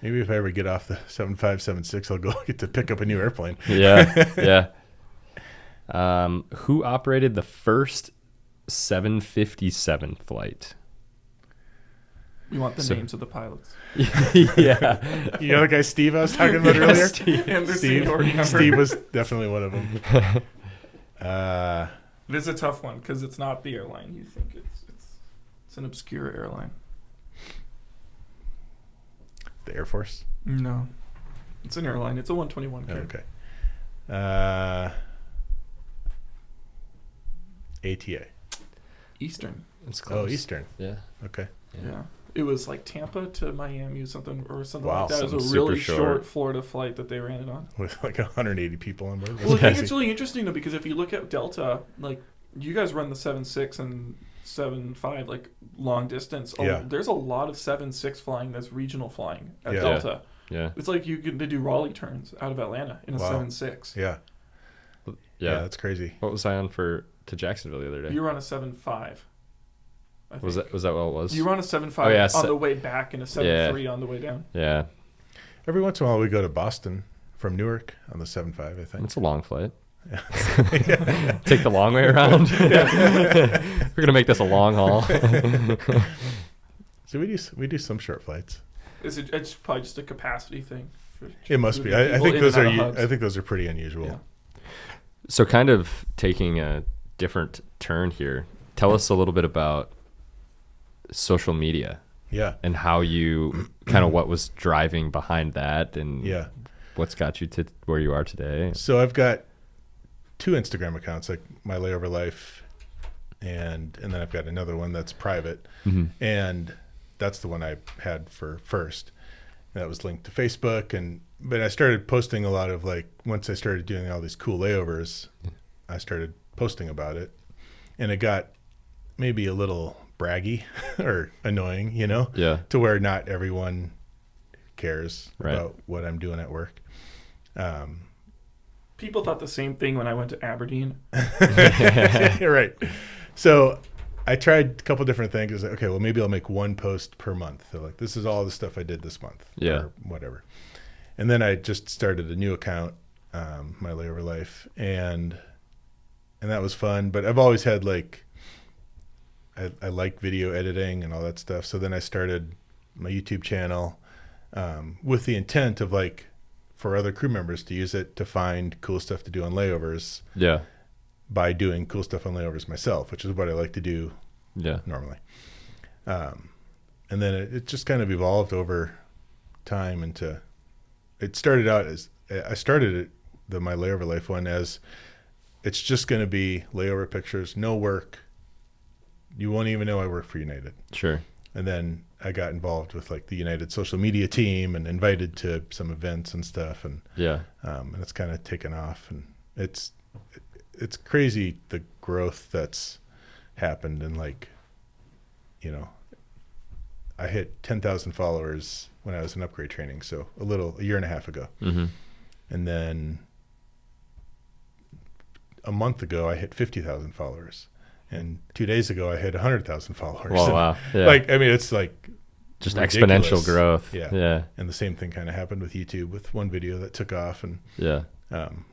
Maybe if I ever get off the 7.5, 7.6, I'll go get to pick up a new airplane. Yeah. Yeah. Who operated the first 757 flight? We want the names of the pilots. Yeah. You know the guy Steve I was talking about earlier? Steve was definitely one of them. It is a tough one because it's not the airline you think it's. It's an obscure airline. The Air Force? No. It's an airline. It's a 121 carrier. Okay. ATA. Eastern. It's close. Oh, Eastern. Yeah. Okay. Yeah. It was like Tampa to Miami or something Wow, like that. It was a super really short. short Florida flight that they ran it on. With like 180 people on board. Well, I think it's really interesting though, because if you look at Delta, like you guys run the 7.6 and 7.5 like long distance. Yeah. There's a lot of 7.6 flying that's regional flying at Yeah. Delta. Yeah. It's like you could do Raleigh turns out of Atlanta in a Wow. 7.6. Yeah. Yeah. That's crazy. What was I on to Jacksonville the other day? You were on a 7.5. Was that what it was? You were on a 7.5 Oh, yeah, on the way back and a 7.3 on the way down. Yeah. Every once in a while we go to Boston from Newark on the 7.5, I think. It's a long flight. Yeah. Take the long way around. We're gonna make this a long haul. So we do some short flights. It's probably just a capacity thing. It must be. I think those are pretty unusual. Yeah. So kind of taking a different turn here. Tell us a little bit about social media. Yeah. And how you kind of what was driving behind that and Yeah. what's got you to where you are today. So I've got 2 Instagram accounts, like My Layover Life, and then I've got another one that's private, and that's the one I had for first. That was linked to Facebook, but I started posting a lot of like once I started doing all these cool layovers, I started posting about it, and it got maybe a little braggy or annoying, Yeah. to where not everyone cares Right. about what I'm doing at work. People thought the same thing when I went to Aberdeen. Right. So I tried a couple different things. I was like, okay, well, maybe I'll make 1 post per month. So like, this is all the stuff I did this month. Yeah. Or whatever. And then I just started a new account, My Layover Life, and that was fun. But I've always had like, I like video editing and all that stuff. So then I started my YouTube channel with the intent of like, for other crew members to use it to find cool stuff to do on layovers. Yeah. By doing cool stuff on layovers myself, which is what I like to do normally. And then it just kind of evolved over time into, it started out as, I started My Layover Life one as, it's just going to be layover pictures, no work. You won't even know I work for United. Sure. And then I got involved with like the United social media team and invited to some events and stuff. And and it's kind of taken off, and it's crazy the growth that's happened. And like, I hit 10,000 followers when I was in upgrade training. So a year and a half ago. And then a month ago, I hit 50,000 followers. And 2 days ago, I hit 100,000 followers. Oh, wow. Yeah. Like, I mean, it's like just ridiculous. exponential growth. Yeah. Yeah. And the same thing kind of happened with YouTube with one video that took off. And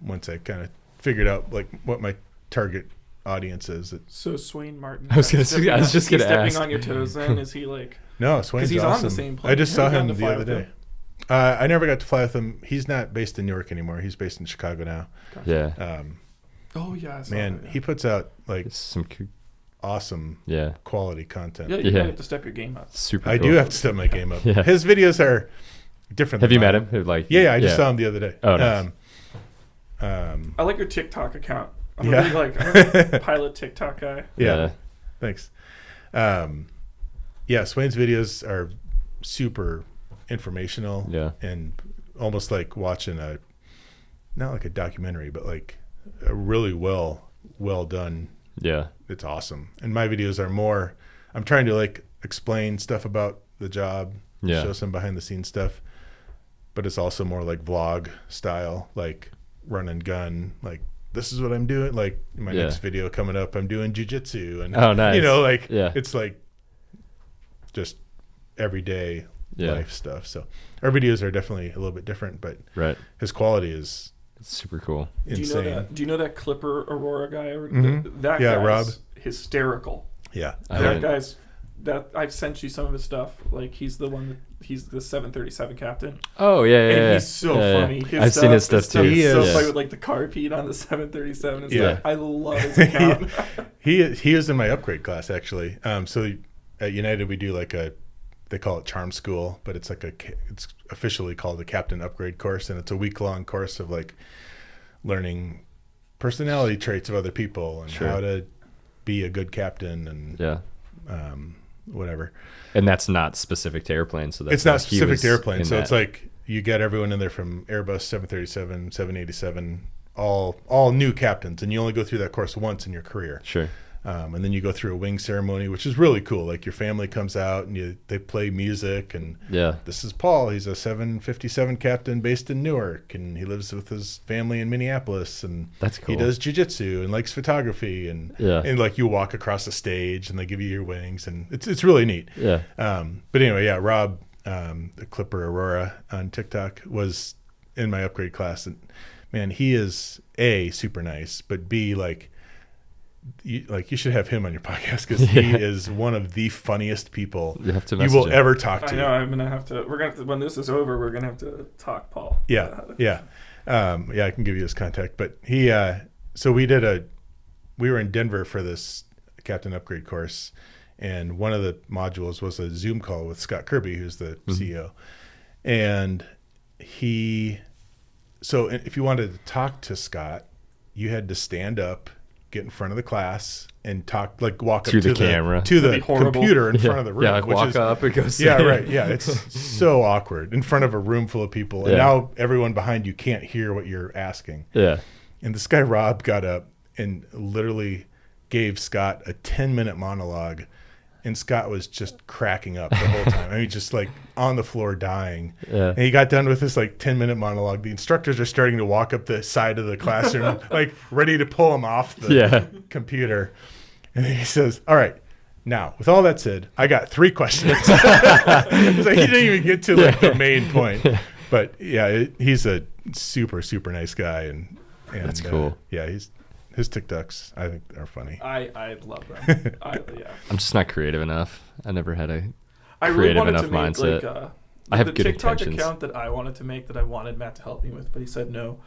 once I kind of figured out like what my target audience is. So Swain Martin. I was just going to ask. Stepping on your toes then? Is he like... No, Swain's he's awesome. on the same plane. I just saw him the fly other with day. I never got to fly with him. He's not based in Newark anymore. He's based in Chicago now. Gotcha. Yeah. Oh, yeah. I saw Man, that, yeah. he puts out like It's some awesome quality content. Yeah, you might have to step your game up. super I cool. do have to step my game up. Yeah. His videos are different. Have than you met mine. him? Like, Yeah, I just saw him the other day. Oh, nice. I like your TikTok account. I'm Yeah. a big pilot TikTok guy. Yeah. Thanks. Swain's videos are super informational. Yeah. And almost like watching not like a documentary, but like a really well done. Yeah. It's awesome. And my videos are more, I'm trying to like explain stuff about the job, show some behind the scenes stuff, but it's also more like vlog style, like run and gun, like this is what I'm doing. Like my next video coming up, I'm doing jiu-jitsu and nice. It's like just everyday life stuff. So our videos are definitely a little bit different, but his quality is super cool. Insane. Do you know that Clipper Aurora guy? That guy's Rob. Hysterical. Yeah. I've sent you some of his stuff. Like he's the 737 captain. Oh yeah. He's so funny. I've seen his stuff too. He is so funny with like the carpet on the 737 and stuff. I love his account. he was in my upgrade class actually. So at United we do like they call it charm school, but it's it's officially called a captain upgrade course, and it's a week-long course of like learning personality traits of other people and how to be a good captain and whatever. And that's not specific to airplanes, so that's it's not specific to airplanes. So it's like you get everyone in there from Airbus 737, 787, all new captains, and you only go through that course once in your career. Sure. And then you go through a wing ceremony, which is really cool. Like your family comes out and they play music, and this is Paul. He's a 757 captain based in Newark, and he lives with his family in Minneapolis, and that's cool. He does jiu-jitsu and likes photography, and like you walk across the stage and they give you your wings, and it's really neat. Yeah. But anyway, Rob, the Clipper Aurora on TikTok, was in my upgrade class, and man, he is A, super nice, but B, you should have him on your podcast because he is one of the funniest people you will ever talk to. I know. I'm gonna have to. We're gonna when this is over, we're gonna have to talk, Paul. Yeah. I can give you his contact. But he, so we were in Denver for this Captain Upgrade course, and one of the modules was a Zoom call with Scott Kirby, who's the CEO, and so if you wanted to talk to Scott, you had to stand up, get in front of the class, and talk, like walk to up the camera, to the computer in front of the room. Yeah, walk up and go sit. Yeah, right. Yeah, it's so awkward in front of a room full of people, and now everyone behind you can't hear what you're asking. Yeah. And this guy Rob got up and literally gave Scott a 10-minute monologue, and Scott was just cracking up the whole time. I mean, just like on the floor dying. Yeah. And he got done with this like 10-minute monologue. The instructors are starting to walk up the side of the classroom, like ready to pull him off the computer. And then he says, "All right, now with all that said, I got 3 questions." It's like he didn't even get to like the main point. But yeah, he's a super, super nice guy. And that's cool. His TikToks, I think, are funny. I love them. I'm just not creative enough. I never had a creative really enough mindset. I have the good TikTok intentions. account that I wanted to make, that I wanted Matt to help me with, but he said no,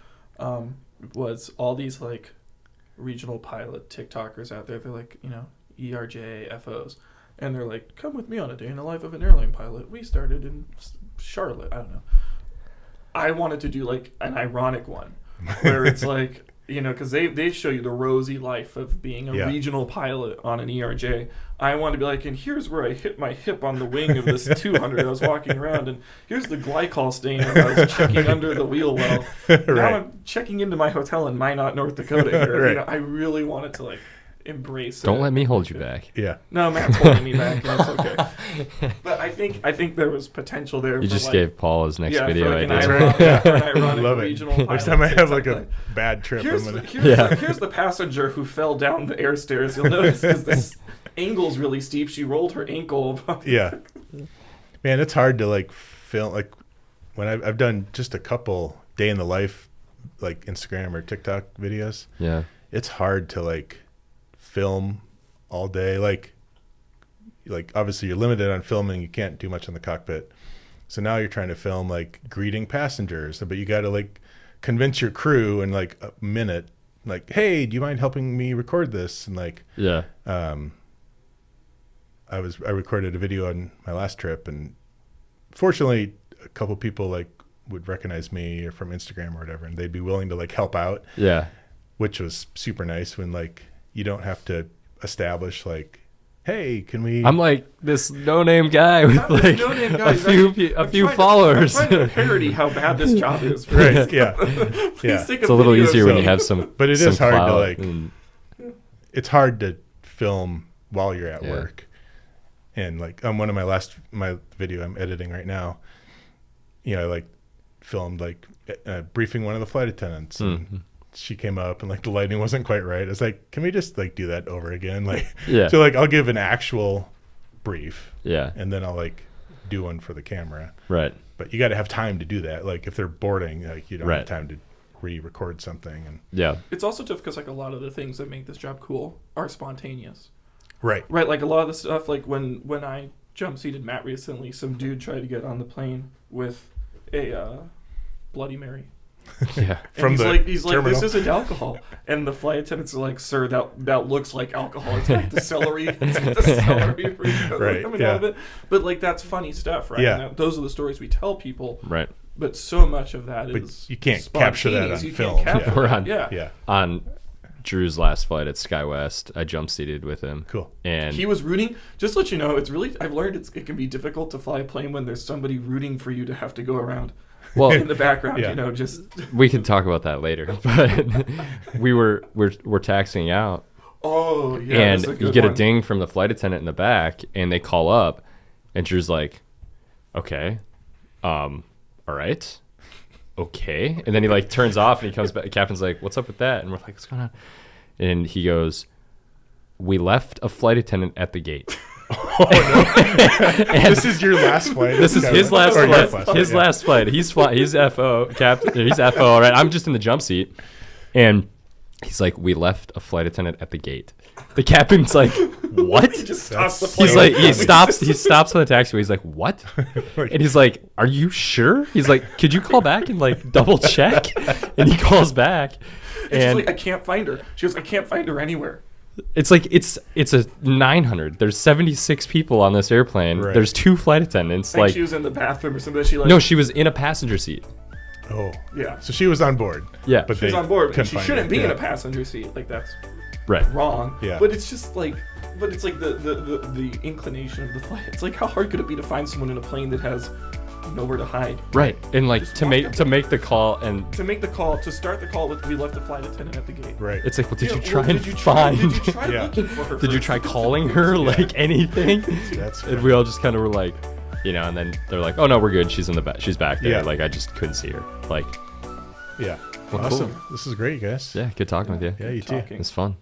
was all these like regional pilot TikTokers out there. They're like, ERJ, FOs. And they're like, come with me on a day in the life of an airline pilot. We started in Charlotte. I don't know. I wanted to do like an ironic one where it's like, because they show you the rosy life of being a regional pilot on an ERJ. I want to be like, and here's where I hit my hip on the wing of this 200 I was walking around, and here's the glycol stain I was checking under the wheel well. Now I'm checking into my hotel in Minot, North Dakota here. I really wanted to like embrace Don't let me hold you back. Yeah. No, Matt's holding me back, and it's okay. But I think there was potential there. You just gave Paul his next video for like idea. an ironic Love regional it. pilot. Next time I have like a bad trip, Here's I'm gonna... here's the passenger who fell down the air stairs. You'll notice because this angle's really steep. She rolled her ankle. Yeah. Man, it's hard to like film. Like when I've done just a couple day in the life, like Instagram or TikTok videos. Yeah. It's hard to like film all day. Like obviously you're limited on filming. You can't do much in the cockpit. So now you're trying to film like greeting passengers, but you got to like convince your crew in like a minute, like, hey, do you mind helping me record this? And like, I recorded a video on my last trip, and fortunately a couple people like would recognize me or from Instagram or whatever, and they'd be willing to like help out. Yeah. Which was super nice when like you don't have to establish like, hey, can we? I'm like this no-name guy with like a few followers. I'm trying to parody how bad this job is. Right? Yeah. It's a little easier when you have some. But it is hard to like. And... It's hard to film while you're at work, and like on one of my video I'm editing right now, I like filmed like briefing one of the flight attendants. And she came up and like the lighting wasn't quite right. I was like, can we just like do that over again? Like, so like I'll give an actual brief, and then I'll like do one for the camera. Right. But you got to have time to do that. Like if they're boarding, like you don't have time to re-record something. And it's also tough because like a lot of the things that make this job cool are spontaneous. Right. Like a lot of the stuff, like when I jump seated Matt recently, some dude tried to get on the plane with a Bloody Mary. Yeah. From he's like, this isn't alcohol. And the flight attendants are like, sir, that looks like alcohol. It's like the celery. It's like the celery coming out of it. But like, that's funny stuff, right? Yeah. Those are the stories we tell people. Right. But so much of that is you can't capture that on film. On Drew's last flight at SkyWest, I jump seated with him. Cool. And he was rooting. Just to let you know, it's really, I've learned it can be difficult to fly a plane when there's somebody rooting for you to have to go around. Well, in the background, just we can talk about that later. But we're taxiing out. Oh, yeah. And you get a ding from the flight attendant in the back, and they call up, and Drew's like, "Okay, all right, okay." And then he like turns off, and he comes back. The captain's like, "What's up with that?" And we're like, "What's going on?" And he goes, "We left a flight attendant at the gate." Oh, no. This is your last flight. This is his last flight. His last flight. He's FO captain. He's FO. All right. I'm just in the jump seat, and he's like, "We left a flight attendant at the gate." The captain's like, "What?" He just stops the plane. He's like, he stops on the taxiway. He's like, "What?" And he's like, "Are you sure?" He's like, "Could you call back and like double check?" And he calls back, and she's like, "I can't find her." She goes, "I can't find her anywhere." It's like it's a 900. There's 76 people on this airplane. Right. There's 2 flight attendants. Like she was in the bathroom or something. No, she was in a passenger seat. Oh, yeah. So she was on board. Yeah, but she was on board. She shouldn't be in a passenger seat. Like that's wrong. Yeah. But it's just like, it's like the inclination of the flight. It's like, how hard could it be to find someone in a plane that has nowhere to hide? Right. And like to make the call to start the call with, we left the flight attendant at the gate. Right. It's like, well, did you try looking for her? Did you try calling her? Like anything? That's and we all just kind of were like, and then they're like, "Oh no, we're good. She's in the back. She's back there." Like I just couldn't see her. Like, yeah. Well, awesome. Cool. This is great, guys. Yeah, good talking with you. Yeah, you too. It's fun.